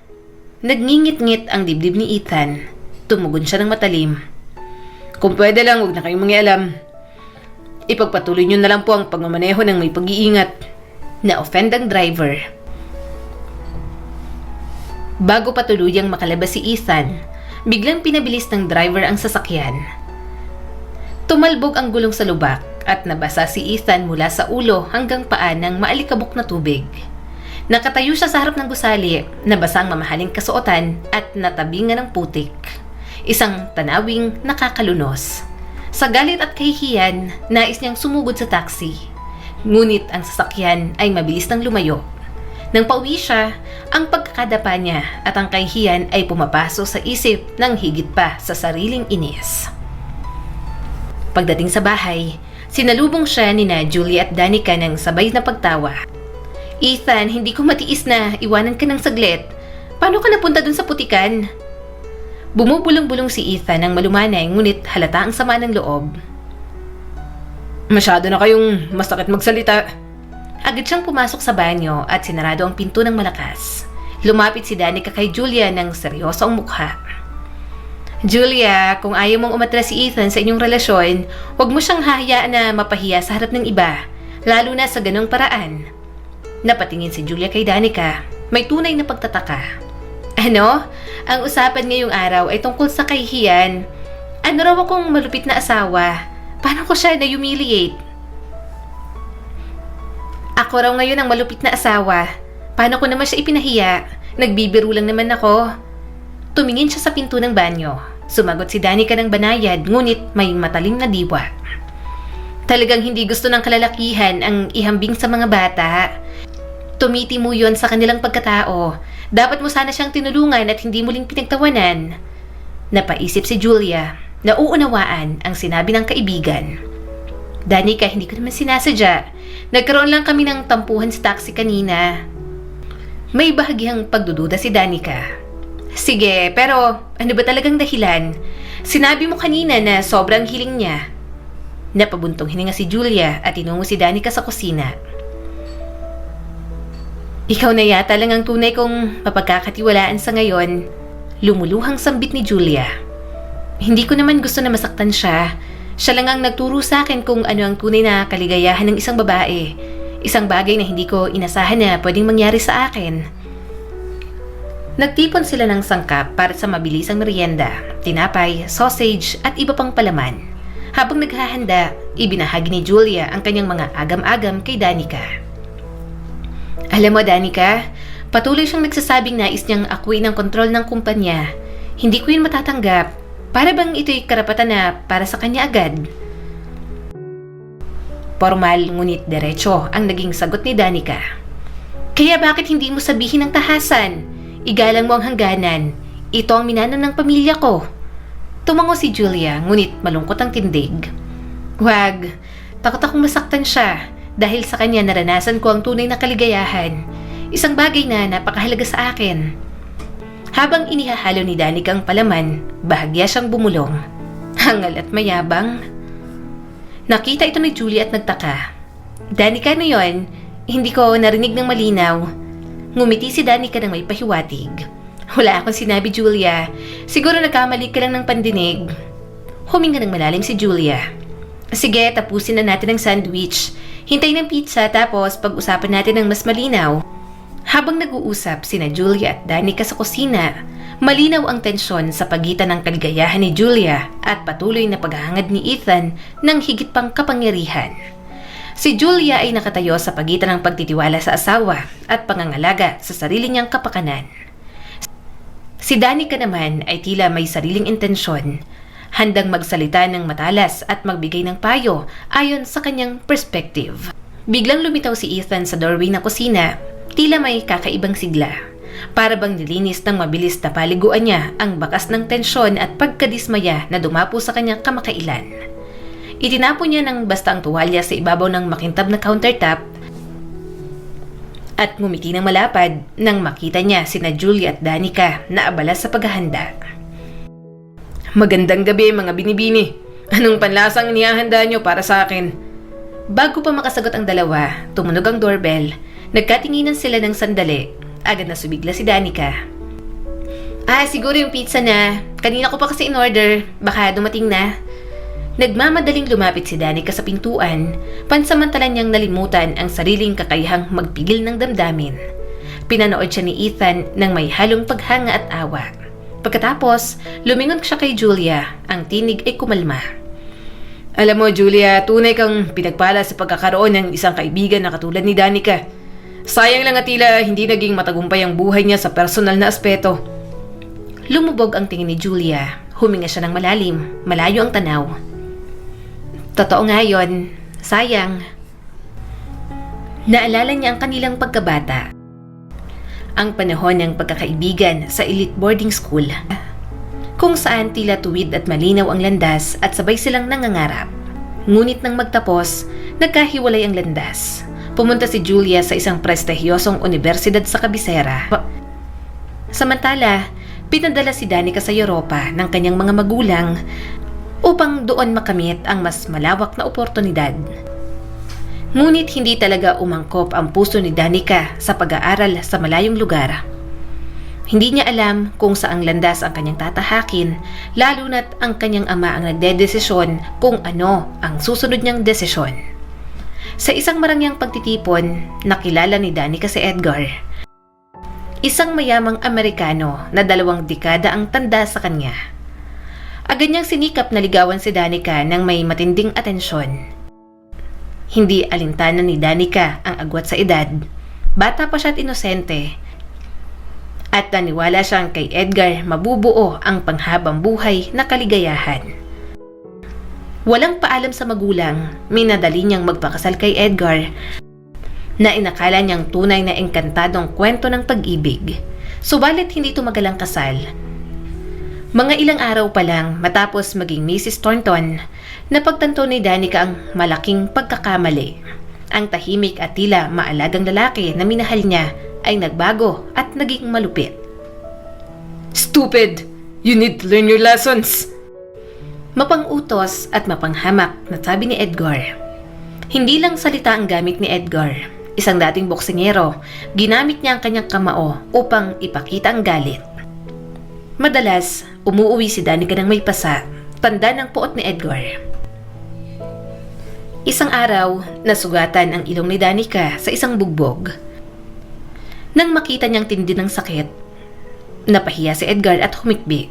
Nagngingit-ngit ang dibdib ni Ethan. Tumugon siya ng matalim. Kung pwede lang, huwag na kayong mangialam. Ipagpatuloy niyo na lang po ang pagmamaneho ng may pag-iingat. Na-offend ang driver. Bago pa tuluyang makalabas si Ethan, biglang pinabilis ng driver ang sasakyan. Tumalbog ang gulong sa lubak at nabasa si Ethan mula sa ulo hanggang paa ng maalikabok na tubig. Nakatayo siya sa harap ng gusali, nabasa ang mamahaling kasuotan at natabingan ng putik. Isang tanawing nakakalunos. Sa galit at kahihiyan, nais niyang sumugod sa taxi. Ngunit ang sasakyan ay mabilis nang lumayo. Nang pauwi siya, ang pagkakadapa niya at ang kahihiyan ay pumapaso sa isip ng higit pa sa sariling inis. Pagdating sa bahay, sinalubong siya ni Julia at Danica ng sabay na pagtawa. Ethan, hindi ko matiis na iwanan ka ng saglit. Paano ka napunta dun sa putikan? Bumubulong-bulong si Ethan ng malumanay ngunit halata ang sama ng loob. Masyado na kayong masakit magsalita. Agad siyang pumasok sa banyo at sinarado ang pinto ng malakas. Lumapit si Danica kay Julia ng seryoso ang mukha. Julia, kung ayaw mong umatras si Ethan sa inyong relasyon, huwag mo siyang hahayaan na mapahiya sa harap ng iba, lalo na sa ganong paraan. Napatingin si Julia kay Danica, may tunay na pagtataka. Ano? Ang usapan ngayong araw ay tungkol sa kahihiyan. Ano raw akong malupit na asawa? Paano ko siya na-humiliate? Ako raw ngayon ang malupit na asawa. Paano ko naman siya ipinahiya? Nagbibiro lang naman ako. Tumingin siya sa pinto ng banyo. Sumagot si Danica ng banayad, ngunit may matalim na diwa. Talagang hindi gusto ng kalalakihan ang ihambing sa mga bata. Tumiti mo yon sa kanilang pagkatao. Dapat mo sana siyang tinulungan at hindi muling pinagtawanan. Napaisip si Julia na uunawaan ang sinabi ng kaibigan. Danica, hindi ko naman sinasadya. Nagkaroon lang kami ng tampuhan sa taxi kanina. May bahagyang pagdududa si Danica. Sige, pero ano ba talagang dahilan? Sinabi mo kanina na sobrang hiling niya. Napabuntong hininga si Julia at tinungo si Danica sa kusina. Ikaw na yata lang ang tunay kong mapagkakatiwalaan sa ngayon. Lumuluhang sambit ni Julia. Hindi ko naman gusto na masaktan siya. Siya lang ang nagturo sa akin kung ano ang tunay na kaligayahan ng isang babae. Isang bagay na hindi ko inasahan na pwedeng mangyari sa akin. Nagtipon sila ng sangkap para sa mabilisang merienda, tinapay, sausage at iba pang palaman. Habang naghahanda, ibinahagi ni Julia ang kanyang mga agam-agam kay Danica. Alam mo, Danica, patuloy siyang nagsasabing nais niyang akuin ang kontrol ng kumpanya. Hindi ko yun matatanggap. Para bang ito'y karapatan na para sa kanya agad? Formal ngunit diretso ang naging sagot ni Danica. Kaya bakit hindi mo sabihin ng tahasan? Igalang mo ang hangganan. Ito ang minana ng pamilya ko. Tumango si Julia, ngunit malungkot ang tindig. Wag, takot akong masaktan siya dahil sa kanya naranasan ko ang tunay na kaligayahan. Isang bagay na napakahalaga sa akin. Habang inihahalo ni Danica ang palaman, bahagya siyang bumulong. Hangal at mayabang. Nakita ito ni Julia at nagtaka. Danica, ano yun? Hindi ko narinig ng malinaw. Ngumiti si Danica ng may pahiwatig. Wala akong sinabi, Julia. Siguro nagkamali ka lang ng pandinig. Huminga ng malalim si Julia. Sige, tapusin na natin ang sandwich. Hintay ng pizza tapos pag-usapan natin ng mas malinaw. Habang nag-uusap sina Julia at Danica sa kusina, malinaw ang tensyon sa pagitan ng kaligayahan ni Julia at patuloy na paghahangad ni Ethan ng higit pang kapangyarihan. Si Julia ay nakatayo sa pagitan ng pagtitiwala sa asawa at pangangalaga sa sarili niyang kapakanan. Si Danica naman ay tila may sariling intensyon, handang magsalita ng matalas at magbigay ng payo ayon sa kanyang perspective. Biglang lumitaw si Ethan sa doorway ng kusina, tila may kakaibang sigla. Para bang nilinis ng mabilis na paliguan niya ang bakas ng tensyon at pagkadismaya na dumapo sa kanyang kamakailan. Itinapon niya ng basta ang tuwalya sa ibabaw ng makintab na countertop at ngumiti ng malapad nang makita niya sina Julia at Danica na abala sa paghahanda. Magandang gabi mga binibini. Anong panlasang inihahanda niyo para sa akin? Bago pa makasagot ang dalawa, tumunog ang doorbell. Nagkatinginan sila ng sandali. Agad na subigla si Danica. Siguro yung pizza na. Kanina ko pa kasi in-order. Baka dumating na. Nagmamadaling lumapit si Danica sa pintuan, pansamantalang niyang nalimutan ang sariling kakayahang magpigil ng damdamin. Pinanood siya ni Ethan ng may halong paghanga at awa. Pagkatapos, lumingon siya kay Julia, ang tinig ay kumalma. Alam mo, Julia, tunay kang pinagpala sa pagkakaroon ng isang kaibigan na katulad ni Danica. Sayang lang at tila hindi naging matagumpay ang buhay niya sa personal na aspeto. Lumubog ang tingin ni Julia. Huminga siya ng malalim, malayo ang tanaw. Totoo nga yun. Sayang. Naalala niya ang kanilang pagkabata. Ang panahon ng pagkakaibigan sa elite boarding school, kung saan tila tuwid at malinaw ang landas at sabay silang nangangarap. Ngunit nang magtapos, nagkahiwalay ang landas. Pumunta si Julia sa isang prestigyosong universidad sa kabisera. Samantala, pinadala si Danica sa Europa ng kanyang mga magulang upang doon makamit ang mas malawak na oportunidad. Ngunit hindi talaga umangkop ang puso ni Danica sa pag-aaral sa malayong lugar. Hindi niya alam kung saang landas ang kanyang tatahakin, lalo na't ang kanyang ama ang nagdedesisyon kung ano ang susunod niyang desisyon. Sa isang marangyang pagtitipon, nakilala ni Danica si Edgar. Isang mayamang Amerikano na 2 dekada ang tanda sa kanya. Agad niyang sinikap na ligawan si Danica ng may matinding atensyon. Hindi alintana ni Danica ang agwat sa edad. Bata pa siya at inosente. At naniwala siyang kay Edgar mabubuo ang panghabang buhay na kaligayahan. Walang paalam sa magulang, minadali niyang magpakasal kay Edgar na inakala niyang tunay na engkantadong kwento ng pag-ibig. Subalit hindi tumagal ang kasal. Mga ilang araw pa lang matapos maging Mrs. Thornton, napagtanto ni Danica ang malaking pagkakamali. Ang tahimik at tila maalagang lalaki na minahal niya ay nagbago at naging malupit. Stupid! You need to learn your lessons! Mapang-utos at mapanghamak na sabi ni Edgar. Hindi lang salita ang gamit ni Edgar. Isang dating boksingero, ginamit niya ang kanyang kamao upang ipakita ang galit. Madalas, umuuwi si Danica ng may pasa, tanda ng puot ni Edgar. Isang araw, nasugatan ang ilong ni Danica sa isang bugbog. Nang makita niyang tindi ng sakit, Napahiya si Edgar at humikbi.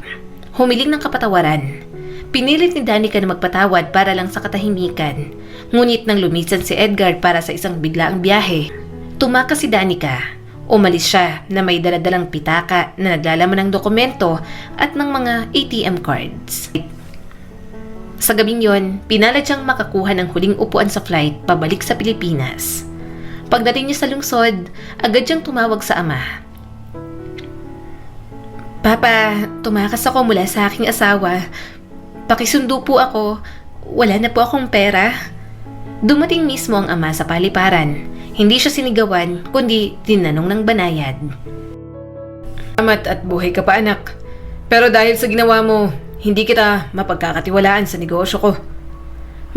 Humiling ng kapatawaran. Pinilit ni Danica na magpatawad para lang sa katahimikan. Ngunit nang lumisan si Edgar para sa isang biglaang biyahe, tumakas si Danica. Umalis siya na may daladalang pitaka na naglalaman ng dokumento at ng mga ATM cards. Sa gabing yon, pinalad siyang makakuha ng huling upuan sa flight pabalik sa Pilipinas. Pagdating niya sa lungsod, agad siyang tumawag sa ama. Papa, tumakas ako mula sa aking asawa. Pakisundo po ako. Wala na po akong pera. Dumating mismo ang ama sa paliparan. Hindi siya sinigawan, kundi tinanong ng banayad. Salamat at buhay ka pa, anak. Pero dahil sa ginawa mo, hindi kita mapagkakatiwalaan sa negosyo ko.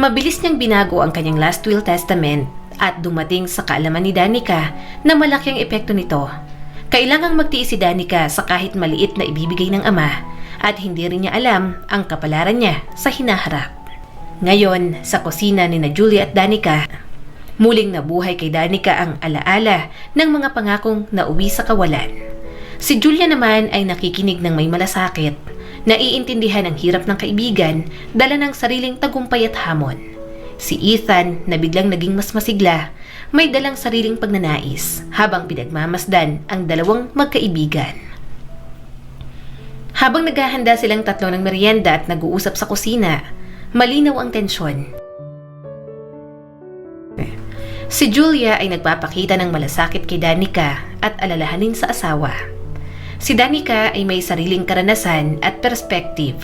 Mabilis niyang binago ang kanyang last will testament at dumating sa kaalaman ni Danica na malaki ang epekto nito. Kailangang magtiis si Danica sa kahit maliit na ibibigay ng ama at hindi rin niya alam ang kapalaran niya sa hinaharap. Ngayon, sa kusina ni na Julia at Danica, muling nabuhay kay Danica ang alaala ng mga pangakong nauwi sa kawalan. Si Julia naman ay nakikinig ng may malasakit, naiintindihan ang hirap ng kaibigan, dala ng sariling tagumpay at hamon. Si Ethan na biglang naging mas masigla, may dalang sariling pagnanais habang pinagmamasdan ang dalawang magkaibigan. Habang naghahanda silang tatlo ng merienda at nag-uusap sa kusina, malinaw ang tensyon. Si Julia ay nagpapakita ng malasakit kay Danica at alalahanin sa asawa. Si Danica ay may sariling karanasan at perspective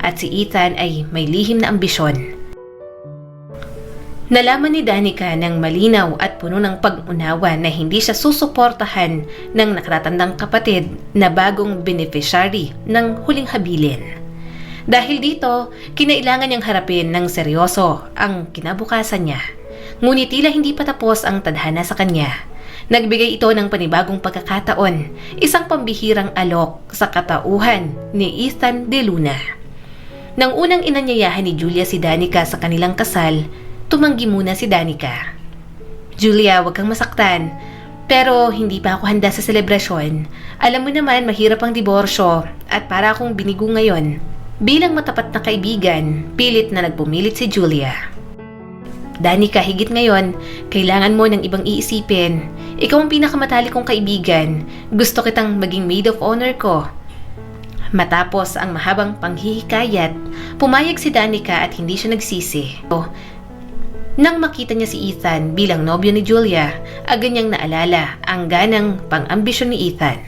at si Ethan ay may lihim na ambisyon. Nalaman ni Danica ng malinaw at puno ng pag-unawa na hindi siya susuportahan ng nakatatandang kapatid na bagong beneficiary ng huling habilin. Dahil dito, kinailangan niyang harapin ng seryoso ang kinabukasan niya. Ngunit tila hindi pa tapos ang tadhana sa kanya. Nagbigay ito ng panibagong pagkakataon, isang pambihirang alok sa katauhan ni Ethan De Luna. Nang unang inanyayahan ni Julia si Danica sa kanilang kasal, tumanggi muna si Danica. Julia, wag kang masaktan. Pero hindi pa ako handa sa selebrasyon. Alam mo naman, mahirap ang diborsyo at para akong binigo ngayon. Bilang matapat na kaibigan, pilit na nagpumilit si Julia. Danica, higit ngayon, kailangan mo ng ibang iisipin. Ikaw ang pinakamatalik kong kaibigan. Gusto kitang maging maid of honor ko. Matapos ang mahabang panghihikayat, pumayag si Danica at hindi siya nagsisi. Nang makita niya si Ethan bilang nobyo ni Julia, agad niyang naalala ang ganang pang-ambisyon ni Ethan.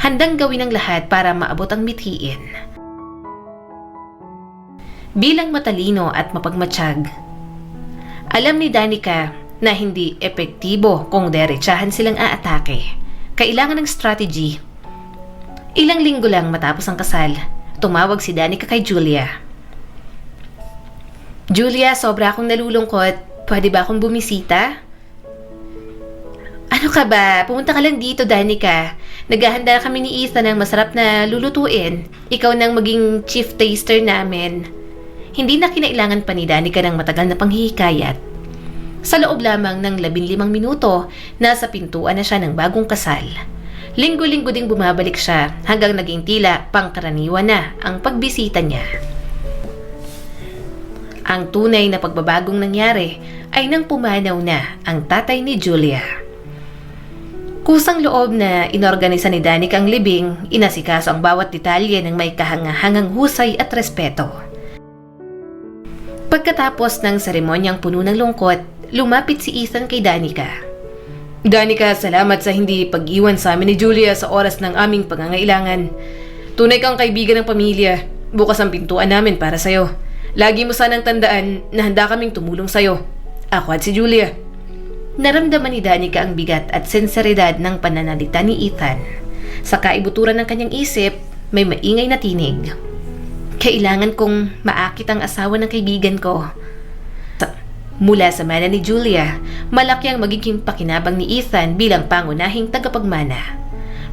Handang gawin ang lahat para maabot ang mithiin. Bilang matalino at mapagmatsyag, alam ni Danica na hindi epektibo kung derechahan silang aatake. Kailangan ng strategy. Ilang linggo lang matapos ang kasal, tumawag si Danica kay Julia. Julia, sobra akong nalulungkot. Pwede ba akong bumisita? Ano ka ba? Pumunta ka lang dito, Danica. Naghahanda kami ni Ethan ng masarap na lulutuin. Ikaw nang maging chief taster namin. Hindi na kinailangan pa ni Danica ng matagal na panghihikayat. Sa loob lamang ng 15 minuto, nasa pintuan na siya ng bagong kasal. Linggo-linggo ding bumabalik siya hanggang naging tila pangkaraniwan na ang pagbisita niya. Ang tunay na pagbabagong nangyari ay nang pumanaw na ang tatay ni Julia. Kusang loob na inorganisa ni Danica ang libing, inasikaso ang bawat detalye ng may kahangahangang husay at respeto. Pagkatapos ng seremonyang puno ng lungkot, lumapit si Ethan kay Danica. Danica, salamat sa hindi pag-iwan sa amin ni Julia sa oras ng aming pangangailangan. Tunay kang kaibigan ng pamilya. Bukas ang pintuan namin para sa'yo. Lagi mo sanang tandaan na handa kaming tumulong sa'yo. Ako at si Julia. Naramdaman ni Danica ang bigat at sinseridad ng pananalita ni Ethan. Sa kaibuturan ng kanyang isip, may maingay na tinig. Kailangan kong maakit ang asawa ng kaibigan ko. Mula sa mana ni Julia, malaki ang magiging pakinabang ni Ethan bilang pangunahing tagapagmana.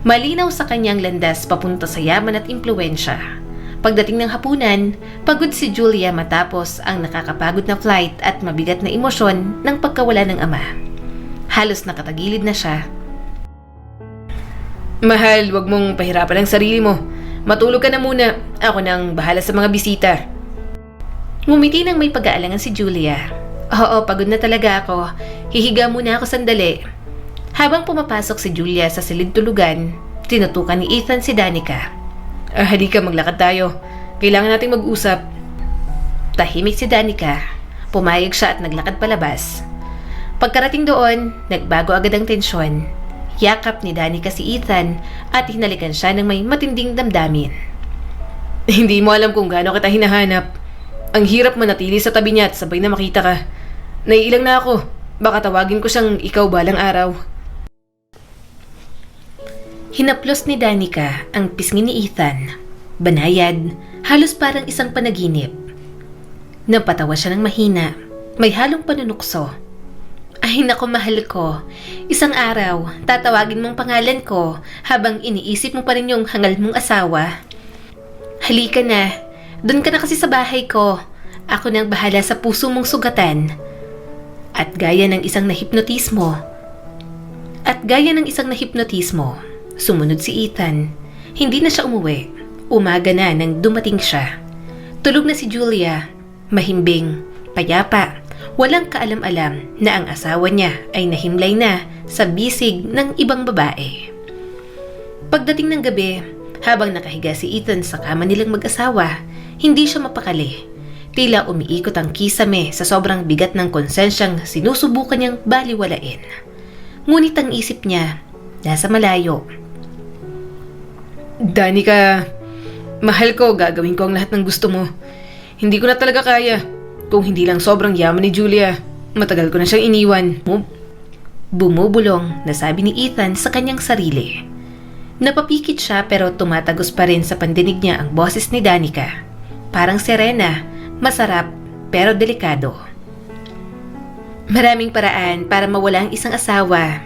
Malinaw sa kanyang landas papunta sa yaman at impluwensya. Pagdating ng hapunan, pagod si Julia matapos ang nakakapagod na flight at mabigat na emosyon ng pagkawala ng ama. Halos nakatagilid na siya. Mahal, wag mong pahirapan ang sarili mo. Matulog ka na muna. Ako nang bahala sa mga bisita. Ngumiti nang may pag-aalangan si Julia. Oo, pagod na talaga ako. Hihiga muna ako sandali. Habang pumapasok si Julia sa silid tulugan, tinutukan ni Ethan si Danica. Halika, maglakad tayo. Kailangan nating mag-usap. Tahimik si Danica. Pumayag siya at naglakad palabas. Pagkarating doon, nagbago agad ang tensyon. Yakap ni Danica si Ethan at hinalikan siya ng may matinding damdamin. Hindi mo alam kung gaano kita hinahanap. Ang hirap manatili sa tabi niya at sabay na makita ka. Naiilang na ako. Baka tawagin ko siyang ikaw balang araw. Hinaplos ni Danica ang pisngi ni Ethan. Banayad, halos parang isang panaginip. Napatawa siya ng mahina, may halong panunukso. Ay nako mahal ko, isang araw tatawagin mong pangalan ko habang iniisip mo pa rin yung hangal mong asawa. Halika na, doon ka na kasi sa bahay ko. Ako nang bahala sa puso mong sugatan. At gaya ng isang nahipnotismo, sumunod si Ethan. Hindi na siya umuwi. Umaga na nang dumating siya. Tulog na si Julia, mahimbing, payapa. Walang kaalam-alam na ang asawa niya ay nahimlay na sa bisig ng ibang babae. Pagdating ng gabi, habang nakahiga si Ethan sa kama nilang mag-asawa, hindi siya mapakali. Tila umiikot ang kisame sa sobrang bigat ng konsensyang sinusubukan niyang baliwalain. Ngunit ang isip niya, nasa malayo. Danica, mahal ko, gagawin ko ang lahat ng gusto mo. Hindi ko na talaga kaya. Kung hindi lang sobrang yaman ni Julia, matagal ko na siyang iniwan. Bumubulong na sabi ni Ethan sa kanyang sarili. Napapikit siya pero tumatagos pa rin sa pandinig niya ang boses ni Danica. Parang serena, masarap pero delikado. Maraming paraan para mawala ang isang asawa.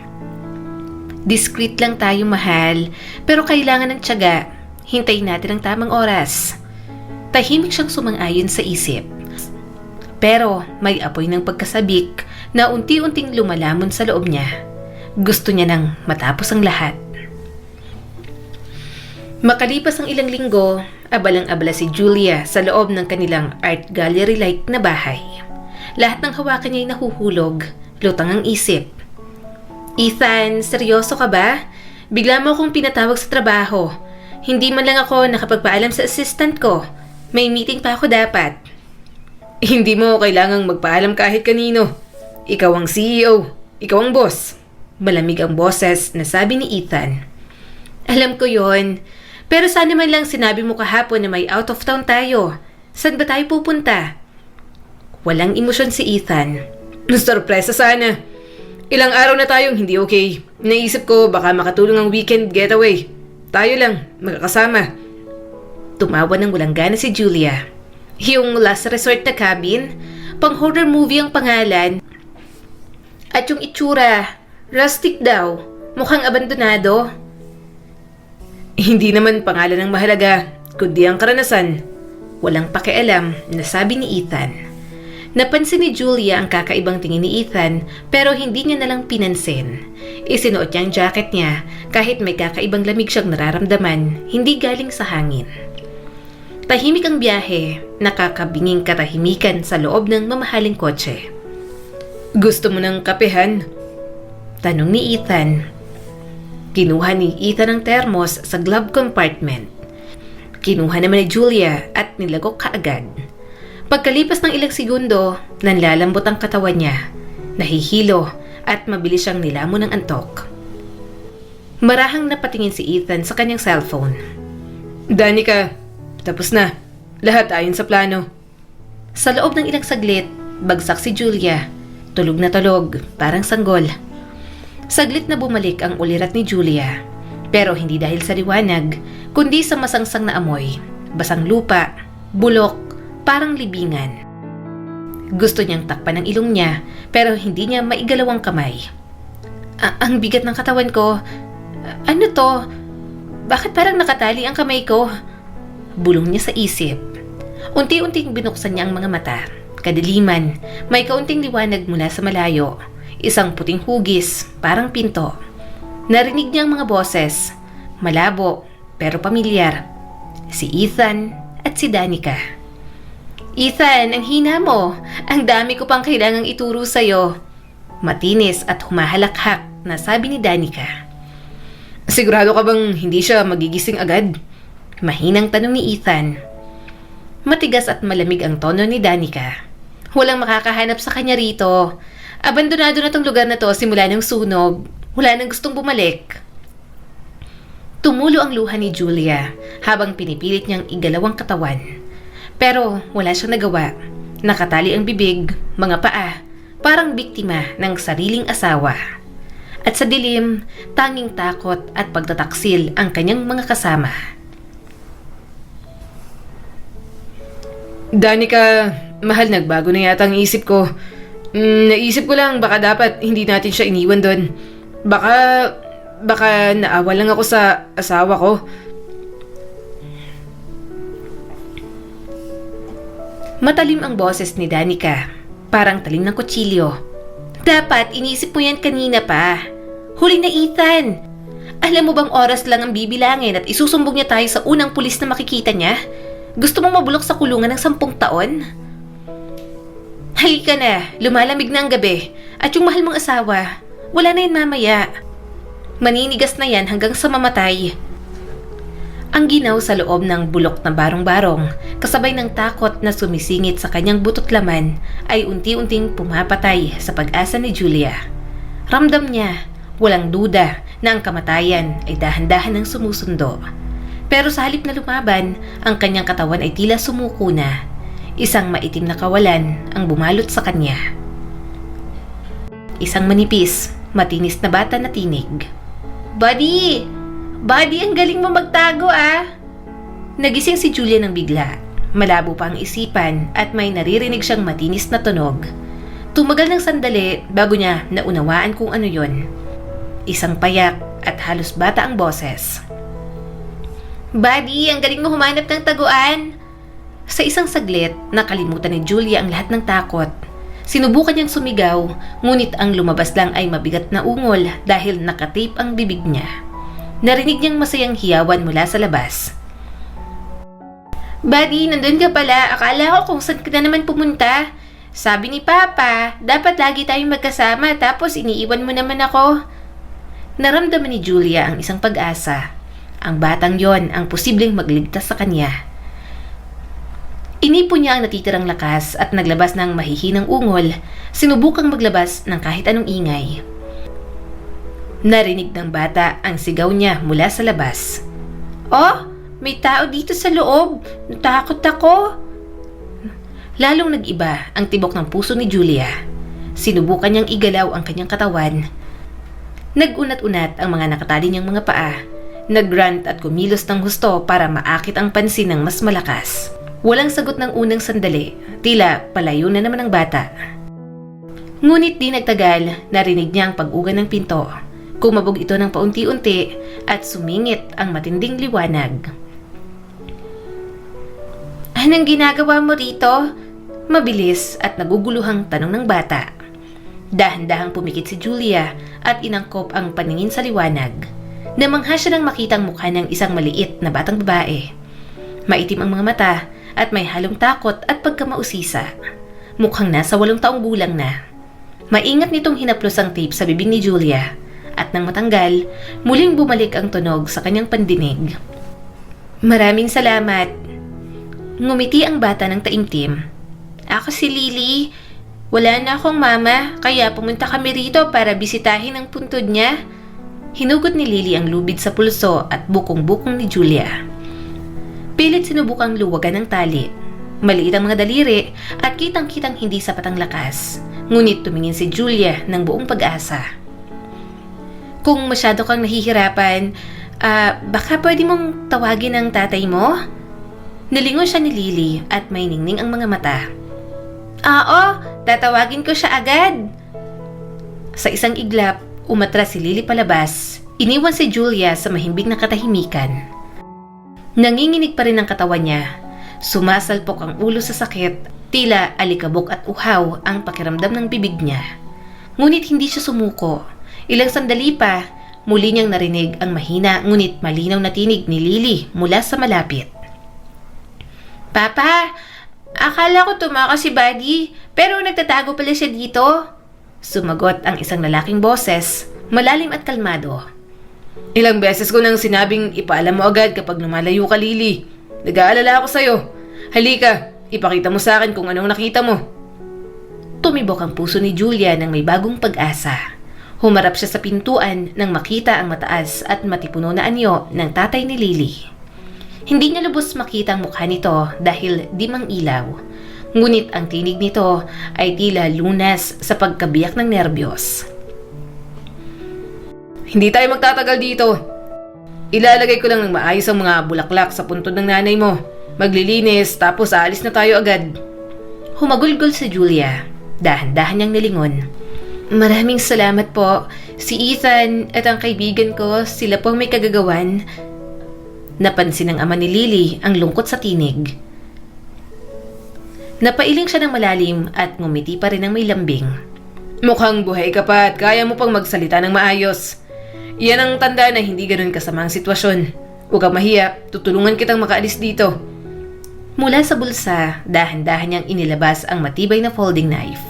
Discreet lang tayo mahal, pero kailangan ng tiyaga. Hintayin natin ang tamang oras. Tahimik siyang sumang-ayon sa isip. Pero may apoy ng pagkasabik na unti-unting lumalamon sa loob niya. Gusto niya nang matapos ang lahat. Makalipas ang ilang linggo, abalang-abala si Julia sa loob ng kanilang art gallery-like na bahay. Lahat ng hawakan niya ay nahuhulog, lutang ang isip. Ethan, seryoso ka ba? Bigla mo akong pinatawag sa trabaho. Hindi man lang ako nakapagpaalam sa assistant ko. May meeting pa ako dapat. Hindi mo kailangang magpaalam kahit kanino. Ikaw ang CEO. Ikaw ang boss. Malamig ang boses na sabi ni Ethan. Alam ko yon. Pero sana man lang sinabi mo kahapon na may out of town tayo. Saan ba tayo pupunta? Walang emosyon si Ethan. Sorpresa sana. Ilang araw na tayong hindi okay. Naisip ko baka makatulong ang weekend getaway. Tayo lang, magkakasama. Tumawa ng walang gana si Julia. Yung last resort na cabin, pang horror movie ang pangalan. At yung itsura, rustic daw, mukhang abandonado. Hindi naman pangalan ang mahalaga, kundi ang karanasan. Walang pakialam na sabi ni Ethan. Napansin ni Julia ang kakaibang tingin ni Ethan pero hindi niya nalang pinansin. Isinuot niya ang jacket niya kahit may kakaibang lamig siyang nararamdaman, hindi galing sa hangin. Tahimik ang biyahe, nakakabinging katahimikan sa loob ng mamahaling kotse. Gusto mo ng kapehan? Tanong ni Ethan. Kinuha ni Ethan ang termos sa glove compartment. Kinuha naman ni Julia at nilagok kaagad. Pagkalipas ng ilang segundo, nanlalambot ang katawan niya, nahihilo at mabilis siyang nilamon ng antok. Marahang napatingin si Ethan sa kanyang cellphone. Danica, tapos na. Lahat ayon sa plano. Sa loob ng ilang saglit, bagsak si Julia. Tulog na tulog, parang sanggol. Saglit na bumalik ang ulirat ni Julia. Pero hindi dahil sa liwanag, kundi sa masangsang na amoy. Basang lupa, bulok, parang libingan. Gusto niyang takpan ang ilong niya, pero hindi niya maigalaw ang kamay. Ang bigat ng katawan ko. Ano to? Bakit parang nakatali ang kamay ko? Bulong niya sa isip. Unti-unting binuksan niya ang mga mata. Kadiliman, may kaunting liwanag mula sa malayo. Isang puting hugis, parang pinto. Narinig niya ang mga boses. malabo pero pamilyar. Si Ethan at si Danica. Ethan, ang hina mo. Ang dami ko pang kailangang ituro sa'yo. Matinis at humahalakhak na sabi ni Danica. Sigurado ka bang hindi siya magigising agad? Mahinang tanong ni Ethan. Matigas at malamig ang tono ni Danica. Walang makakahanap sa kanya rito. Abandonado na tong lugar na to simula ng sunog. Wala nang gustong bumalik. Tumulo ang luha ni Julia habang pinipilit niyang igalaw ang katawan. Pero wala siyang nagawa. Nakatali ang bibig, mga paa, parang biktima ng sariling asawa. At sa dilim, tanging takot at pagtataksil ang kanyang mga kasama. Danica, mahal, nagbago na yata ang isip ko. Naisip ko lang baka dapat hindi natin siya iniwan doon. Baka naawa lang ako sa asawa ko. Matalim ang boses ni Danica, parang talim ng kutsilyo. Dapat inisip mo yan kanina pa. Huli na, Ethan. Alam mo bang oras lang ang bibilangin at isusumbong niya tayo sa unang pulis na makikita niya? Gusto mong mabulok sa kulungan ng 10 taon? Halika na, lumalamig na ang gabi. At yung mahal mong asawa, wala na yan mamaya. Maninigas na yan hanggang sa mamatay. Ang ginaw sa loob ng bulok na barong-barong, kasabay ng takot na sumisingit sa kanyang butot laman, ay unti-unting pumapatay sa pag-asa ni Julia. Ramdam niya, walang duda, na ang kamatayan ay dahan-dahan ng sumusundo. Pero sa halip na lumaban, ang kanyang katawan ay tila sumuko na. Isang maitim na kawalan ang bumalot sa kanya. Isang manipis, matinis na bata na tinig. Buddy! Buddy, ang galing mo magtago ah! Nagising si Julia ng bigla. Malabo pa ang isipan at may naririnig siyang matinis na tunog. Tumagal ng sandali bago niya naunawaan kung ano yon. Isang payak at halos bata ang boses. Buddy, ang galing mo humanap ng taguan! Sa isang saglit, nakalimutan ni Julia ang lahat ng takot. Sinubukan niyang sumigaw, ngunit ang lumabas lang ay mabigat na ungol dahil nakatape ang bibig niya. Narinig niyang masayang hiyawan mula sa labas. Buddy, nandun ka pala. Akala ko kung saan ka na naman pumunta. Sabi ni Papa, dapat lagi tayong magkasama tapos iniiwan mo naman ako. Naramdaman ni Julia ang isang pag-asa. Ang batang yon ang posibleng magligtas sa kanya. Inipon niya ang natitirang lakas at naglabas ng mahihinang ungol, sinubukang maglabas ng kahit anong ingay. Narinig ng bata ang sigaw niya mula sa labas. Oh, may tao dito sa loob. Natakot ako. Lalong nag-iba ang tibok ng puso ni Julia. Sinubukan niyang igalaw ang kanyang katawan. Nag-unat-unat ang mga nakatali niyang mga paa. Nag-grunt at kumilos ng husto para maakit ang pansin ng mas malakas. Walang sagot ng unang sandali. Tila palayo na naman ang bata. Ngunit di nagtagal, narinig niya ang pag-ugan ng pinto. Kumabog ito ng paunti-unti at sumingit ang matinding liwanag. Anong ginagawa mo rito? Mabilis at naguguluhang tanong ng bata. Dahan-dahang pumikit si Julia at inangkop ang paningin sa liwanag. Namangha siya nang makitang mukha ng isang maliit na batang babae. Maitim ang mga mata at may halong takot at pagkamausisa. Mukhang nasa 8 taong gulang na. Maingat nitong hinaplos ang tape sa bibig ni Julia at nang matanggal, muling bumalik ang tunog sa kanyang pandinig. Maraming salamat. Ngumiti ang bata ng taimtim. Ako si Lily. Wala na akong mama, kaya pumunta kami rito para bisitahin ang puntod niya. Hinugot ni Lily ang lubid sa pulso at bukong-bukong ni Julia. Pilit sinubukang luwagan ng tali. Maliit ang mga daliri at kitang-kitang hindi sapat ang lakas. Ngunit tumingin si Julia ng buong pag-asa. Kung masyado kang nahihirapan, baka pwede mong tawagin ang tatay mo? Nalingon siya ni Lily at may ningning ang mga mata. Oo, tatawagin ko siya agad. Sa isang iglap, umatras si Lily palabas. Iniwan si Julia sa mahimbing na katahimikan. Nanginginig pa rin ang katawan niya. Sumasalpok ang ulo sa sakit. Tila alikabok at uhaw ang pakiramdam ng bibig niya. Ngunit hindi siya sumuko. Ilang sandali pa, muli niyang narinig ang mahina ngunit malinaw na tinig ni Lily mula sa malapit. Papa, akala ko tumakas si Buddy, pero nagtatago pala siya dito. Sumagot ang isang lalaking boses, malalim at kalmado. Ilang beses ko nang sinabing ipaalam mo agad kapag lumalayo ka, Lily. Nag-aalala ako sa'yo. Halika, ipakita mo sa akin kung anong nakita mo. Tumibok ang puso ni Julia nang may bagong pag-asa. Humarap siya sa pintuan nang makita ang mataas at matipuno na anyo ng tatay ni Lily. Hindi niya lubos makita ang mukha nito dahil di mang ilaw. Ngunit ang tinig nito ay tila lunas sa pagkabiyak ng nerbiyos. Hindi tayo magtatagal dito. Ilalagay ko lang ng maayos ang mga bulaklak sa puntod ng nanay mo. Maglilinis tapos aalis na tayo agad. Humagulgol si Julia. Dahan-dahan niyang nilingon. Maraming salamat po. Si Ethan at ang kaibigan ko, sila po ang may kagagawan. Napansin ng ama ni Lily ang lungkot sa tinig. Napailing siya ng malalim at ngumiti pa rin ng may lambing. Mukhang buhay ka pa at kaya mo pang magsalita ng maayos. Iyan ang tanda na hindi ganun kasamang sitwasyon. Huwag kang mahiya, tutulungan kitang makaalis dito. Mula sa bulsa, dahan-dahan niyang inilabas ang matibay na folding knife.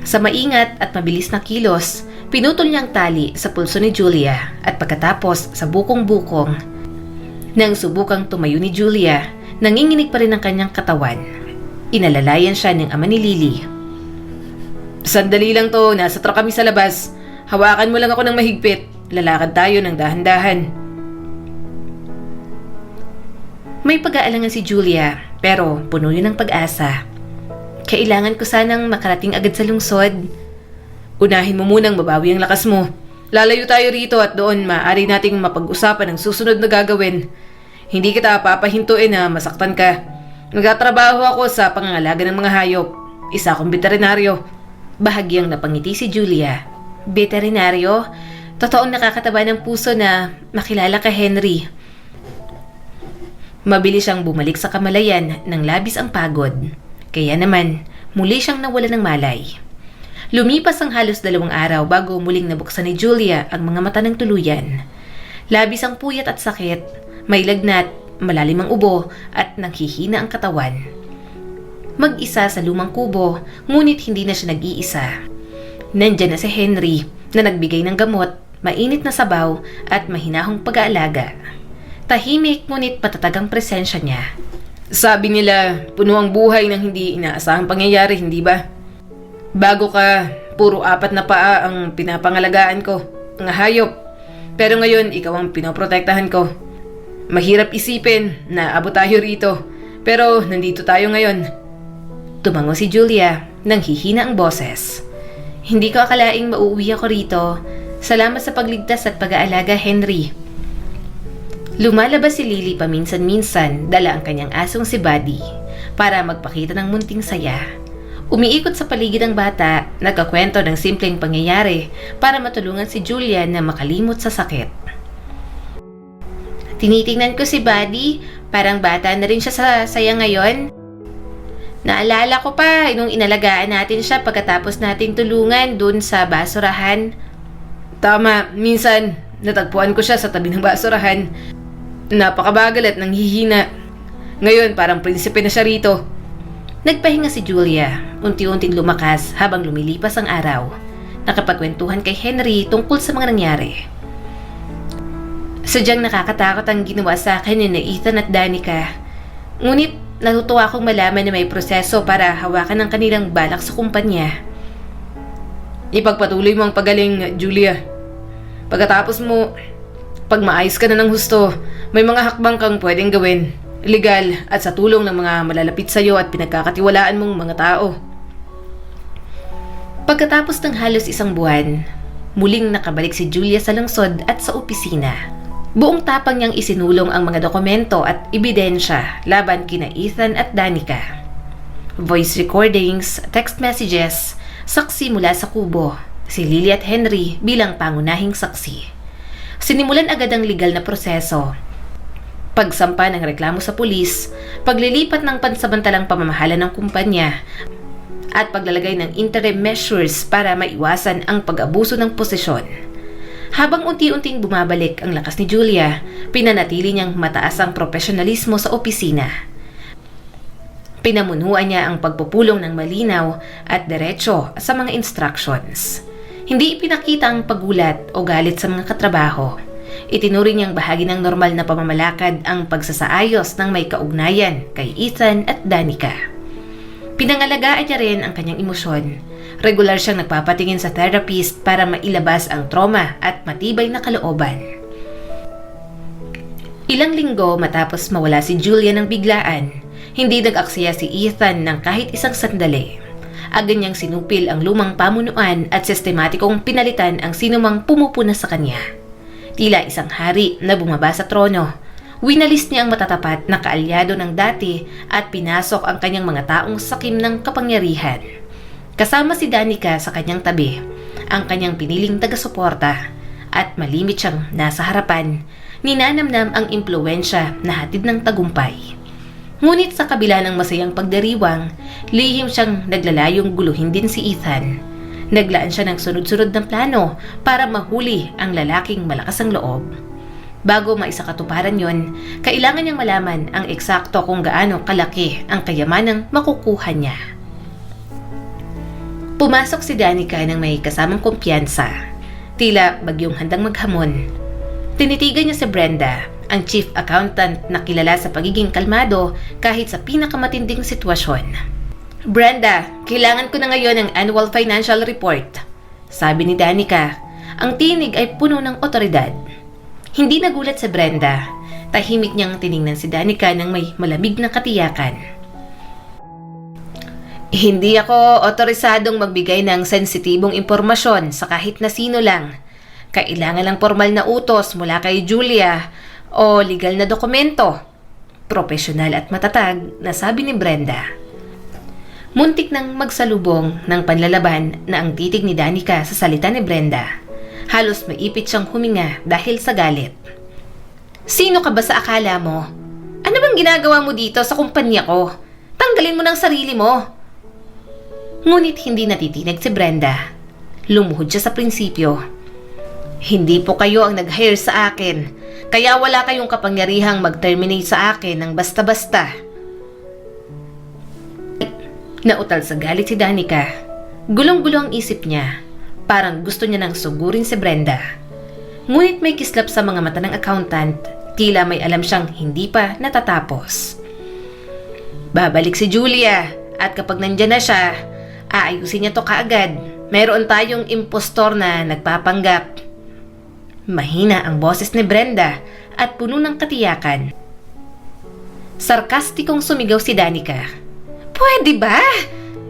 Sa maingat at mabilis na kilos, pinutol niyang tali sa pulso ni Julia at pagkatapos sa bukong-bukong. Nang subukang tumayo ni Julia, nanginginig pa rin ang kanyang katawan. Inalalayan siya ng ama ni Lily. Sandali lang to, nasa truck kami sa labas. Hawakan mo lang ako ng mahigpit. Lalakad tayo ng dahan-dahan. May pag-aalangan si Julia, pero puno yun ng pag-asa. Kailangan ko sanang makarating agad sa lungsod. Unahin mo munang mabawi ang lakas mo. Lalayo tayo rito at doon maaari nating mapag-usapan ang susunod na gagawin. Hindi kita papahintuin na masaktan ka. Nagtatrabaho ako sa pangangalaga ng mga hayop. Isa akong veterinaryo. Bahagyang napangiti si Julia. Veterinaryo? Totoong nakakataba ng puso na makilala ka, Henry. Mabilis siyang bumalik sa kamalayan ng labis ang pagod. Kaya naman, muli siyang nawala ng malay. Lumipas ang halos 2 araw bago muling nabuksan ni Julia ang mga mata ng tuluyan. Labis ang puyat at sakit, may lagnat, malalim ang ubo at nanghihina ang katawan. Mag-isa sa lumang kubo, ngunit hindi na siya nag-iisa. Nandyan na si Henry na nagbigay ng gamot, mainit na sabaw at mahinahong pag-aalaga. Tahimik ngunit patatag ang presensya niya. Sabi nila, puno ang buhay ng hindi inaasahang pangyayari, hindi ba? Bago ka, puro 4 na paa ang pinapangalagaan ko, ang hayop. Pero ngayon, ikaw ang pinoprotektahan ko. Mahirap isipin na abot tayo rito, pero nandito tayo ngayon. Tumango si Julia nang hihina ang boses. Hindi ko akalaing mauuwi ako rito. Salamat sa pagligtas at pag-aalaga, Henry. Lumalabas si Lily paminsan-minsan, dala ang kanyang asong si Buddy para magpakita ng munting saya. Umiikot sa paligid ang bata, nagkakwento ng simpleng pangyayari para matulungan si Julia na makalimot sa sakit. Tinitingnan ko si Buddy, parang bata na rin siya sa saya ngayon. Naalala ko pa nung inalagaan natin siya pagkatapos nating tulungan dun sa basurahan. Tama, minsan natagpuan ko siya sa tabi ng basurahan. Napakabagal at nanghihina. Ngayon parang prinsipe na siya rito. Nagpahinga si Julia, unti-unting lumakas habang lumilipas ang araw. Nakapagkwentuhan kay Henry tungkol sa mga nangyari. Sadyang nakakatakot ang ginawa sa akin ni Ethan at Danica. Ngunit natutuwa akong malaman na may proseso para hawakan ang kanilang balak sa kumpanya. Ipagpatuloy mo ang pagaling, Julia. Pagkatapos mo, pag maayos ka na ng husto, may mga hakbang kang pwedeng gawin. Legal at sa tulong ng mga malalapit sa iyo at pinagkakatiwalaan mong mga tao. Pagkatapos ng halos 1 buwan, muling nakabalik si Julia sa lungsod at sa opisina. Buong tapang niyang isinulong ang mga dokumento at ebidensya laban kina Ethan at Danica. Voice recordings, text messages, saksi mula sa kubo, si Lily at Henry bilang pangunahing saksi. Sinimulan agad ang legal na proseso. Pagsampa ng reklamo sa pulis, paglilipat ng pansamantalang pamamahala ng kumpanya, at paglalagay ng interim measures para maiwasan ang pag-abuso ng posisyon. Habang unti-unting bumabalik ang lakas ni Julia, pinanatili niyang mataas ang profesionalismo sa opisina. Pinamunuan niya ang pagpupulong ng malinaw at diretso sa mga instructions. Hindi ipinakita ang pagulat o galit sa mga katrabaho. Itinuring niyang bahagi ng normal na pamamalakad ang pagsasaayos ng may kaugnayan kay Ethan at Danica. Pinangalagaan niya rin ang kanyang emosyon. Regular siyang nagpapatingin sa therapist para mailabas ang trauma at matibay na kalooban. Ilang linggo matapos mawala si Julia ng biglaan, hindi nag-aksaya si Ethan ng kahit isang sandali. Agad niyang sinupil ang lumang pamunuan at sistematikong pinalitan ang sinumang pumupuna sa kanya. Tila isang hari na bumaba sa trono, winalis niya ang matatapat na kaalyado ng dati at pinasok ang kanyang mga taong sakim ng kapangyarihan. Kasama si Danica sa kanyang tabi, ang kanyang piniling taga-suporta, at malimit siyang nasa harapan, ninanamnam ang impluwensya na hatid ng tagumpay. Ngunit sa kabila ng masayang pagdiriwang, lihim siyang naglalayong guluhin din si Ethan. Naglaan siya ng sunod-sunod ng plano para mahuli ang lalaking malakas ang loob. Bago maisakatuparan yon, kailangan niyang malaman ang eksakto kung gaano kalaki ang kayamanang makukuha niya. Pumasok si Danica ng may kasamang kumpiyansa. Tila bagyong handang maghamon. Tinitigan niya si Brenda, ang chief accountant na kilala sa pagiging kalmado kahit sa pinakamatinding sitwasyon. "Brenda, kailangan ko na ngayon ang annual financial report," sabi ni Danica. Ang tinig ay puno ng otoridad. Hindi nagulat si Brenda. Tahimik niyang tiningnan si Danica ng may malamig na katiyakan. "Hindi ako otorisadong magbigay ng sensitibong impormasyon sa kahit na sino lang. Kailangan lang formal na utos mula kay Julia o legal na dokumento." Profesional at matatag na sabi ni Brenda. Muntik nang magsalubong ng panlalaban na ang titig ni Danica sa salita ni Brenda. Halos maipit siyang huminga dahil sa galit. "Sino ka ba sa akala mo? Ano bang ginagawa mo dito sa kumpanya ko? Tanggalin mo ng sarili mo." Ngunit hindi natitinig si Brenda. Lumuhod siya sa prinsipyo. "Hindi po kayo ang nag-hire sa akin, kaya wala kayong kapangyarihang mag-terminate sa akin ng basta-basta." Nautal sa galit si Danica. Gulong-gulo ang isip niya. Parang gusto niya nang sugurin si Brenda. Ngunit may kislap sa mga mata ng accountant. Tila may alam siyang hindi pa natatapos. Babalik si Julia at kapag nandyan na siya, aayusin niya to kaagad. Meron tayong impostor na nagpapanggap. Mahina ang boses ni Brenda at puno ng katiyakan. Sarkastikong sumigaw si Danica. "Pwede ba?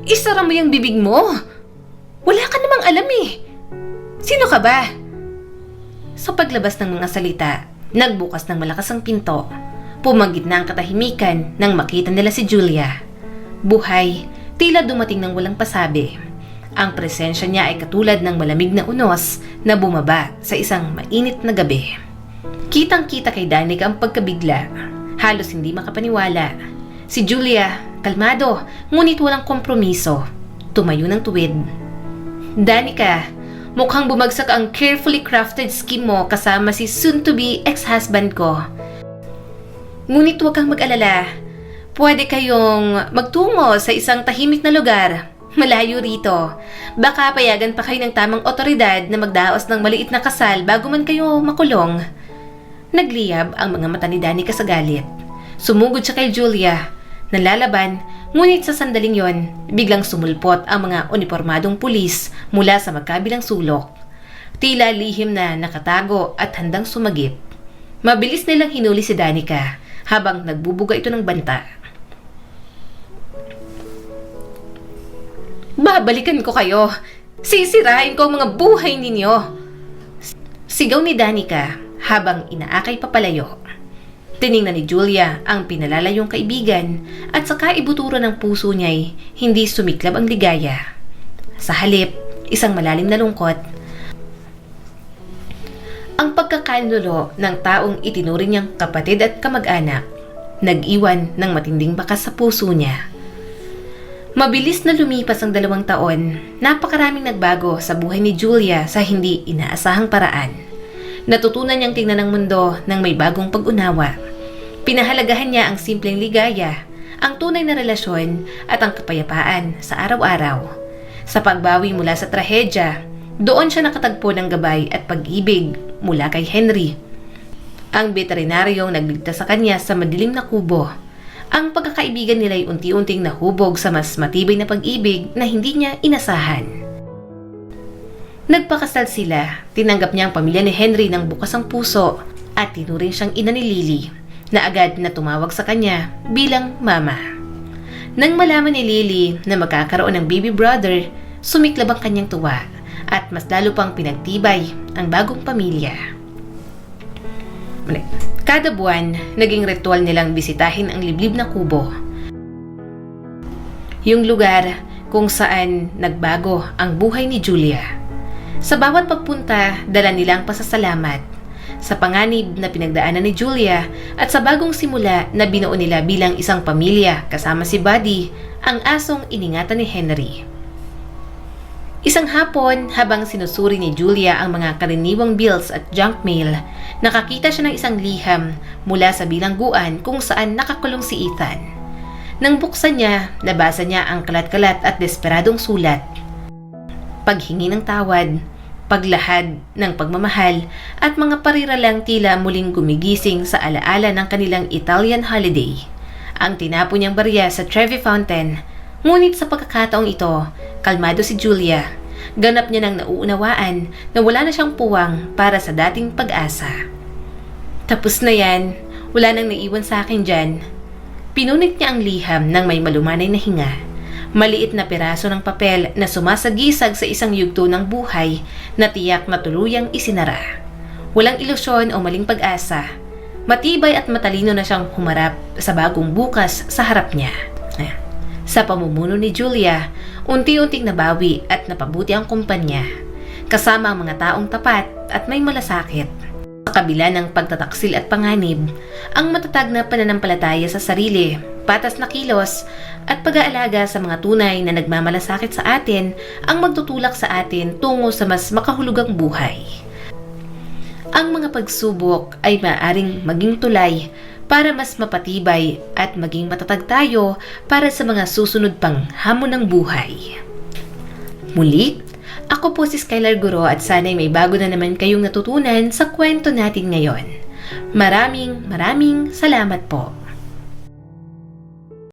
Isara mo yung bibig mo. Wala ka namang alam eh. Sino ka ba?" Sa paglabas ng mga salita, nagbukas ng malakas ang pinto. Pumagit na ang katahimikan nang makita nila si Julia. Buhay, tila dumating ng walang pasabi. Ang presensya niya ay katulad ng malamig na unos na bumaba sa isang mainit na gabi. Kitang-kita kay Danica ang pagkabigla. Halos hindi makapaniwala. Si Julia, kalmado, ngunit walang kompromiso. Tumayo ng tuwid. "Danica, mukhang bumagsak ang carefully crafted scheme mo kasama si soon-to-be ex-husband ko. Ngunit huwag kang mag-alala. Pwede kayong magtungo sa isang tahimik na lugar. Malayo rito. Baka payagan pa kayo ng tamang otoridad na magdaos ng maliit na kasal bago man kayo makulong." Nagliyab ang mga mata ni Danica sa galit. Sumugod siya kay Julia. Nalalaban, ngunit sa sandaling yon, biglang sumulpot ang mga uniformadong pulis mula sa magkabilang sulok. Tila lihim na nakatago at handang sumagip. Mabilis nilang hinuli si Danica habang nagbubuga ito ng banta. "Babalikan ko kayo. Sisirain ko ang mga buhay ninyo." Sigaw ni Danica habang inaakay papalayo. Tiningnan ni Julia ang pinalalayong kaibigan at saka ibuturo ng puso niya'y hindi sumiklab ang ligaya. Sa halip, isang malalim na lungkot. Ang pagkakanulo ng taong itinuring niyang kapatid at kamag-anak, nag-iwan ng matinding bakas sa puso niya. Mabilis na lumipas ang 2 taon, napakaraming nagbago sa buhay ni Julia sa hindi inaasahang paraan. Natutunan niyang tingnan ang mundo ng may bagong pag-unawa. Pinahalagahan niya ang simpleng ligaya, ang tunay na relasyon at ang kapayapaan sa araw-araw. Sa pagbawi mula sa trahedya, doon siya nakatagpo ng gabay at pag-ibig mula kay Henry, ang veterinaryong nagligtas sa kanya sa madilim na kubo. Ang pagkakaibigan nila ay unti-unting nahubog sa mas matibay na pag-ibig na hindi niya inasahan. Nagpakasal sila, tinanggap niya ang pamilya ni Henry ng bukas ang puso at tinuring siyang ina ni Lily, na agad na tumawag sa kanya bilang mama. Nang malaman ni Lily na magkakaroon ng baby brother, sumiklab ang kanyang tuwa at mas lalo pang pinagtibay ang bagong pamilya. Kada buwan, naging ritual nilang bisitahin ang liblib na kubo. Yung lugar kung saan nagbago ang buhay ni Julia. Sa bawat pagpunta, dala nila ang pasasalamat sa panganib na pinagdaanan ni Julia at sa bagong simula na binuo nila bilang isang pamilya kasama si Buddy, ang asong iningatan ni Henry. Isang hapon, habang sinusuri ni Julia ang mga karaniwang bills at junk mail, nakakita siya ng isang liham mula sa bilangguan kung saan nakakulong si Ethan. Nang buksan niya, nabasa niya ang kalat-kalat at desperadong sulat. Paghingi ng tawad, paglahad ng pagmamahal at mga pariralang tila muling gumigising sa alaala ng kanilang Italian holiday. Ang tinapon niyang barya sa Trevi Fountain, ngunit sa pagkakataong ito, kalmado si Julia. Ganap niya nang nauunawaan na wala na siyang puwang para sa dating pag-asa. Tapos na yan, wala nang naiwan sa akin dyan. Pinunit niya ang liham ng may malumanay na hinga. Maliit na piraso ng papel na sumasagisag sa isang yugto ng buhay na tiyak na tuluyang isinara. Walang ilusyon o maling pag-asa. Matibay at matalino na siyang humarap sa bagong bukas sa harap niya. Sa pamumuno ni Julia, unti-unting nabawi at napabuti ang kumpanya, kasama ang mga taong tapat at may malasakit. Sa kabila ng pagtataksil at panganib, ang matatag na pananampalataya sa sarili, patas na kilos, at pag-aalaga sa mga tunay na nagmamalasakit sa atin ang magtutulak sa atin tungo sa mas makahulugang buhay. Ang mga pagsubok ay maaaring maging tulay para mas mapatibay at maging matatag tayo para sa mga susunod pang hamon ng buhay. Muli, ako po si Skylar Guro at sana'y may bago na naman kayong natutunan sa kwento natin ngayon. Maraming salamat po.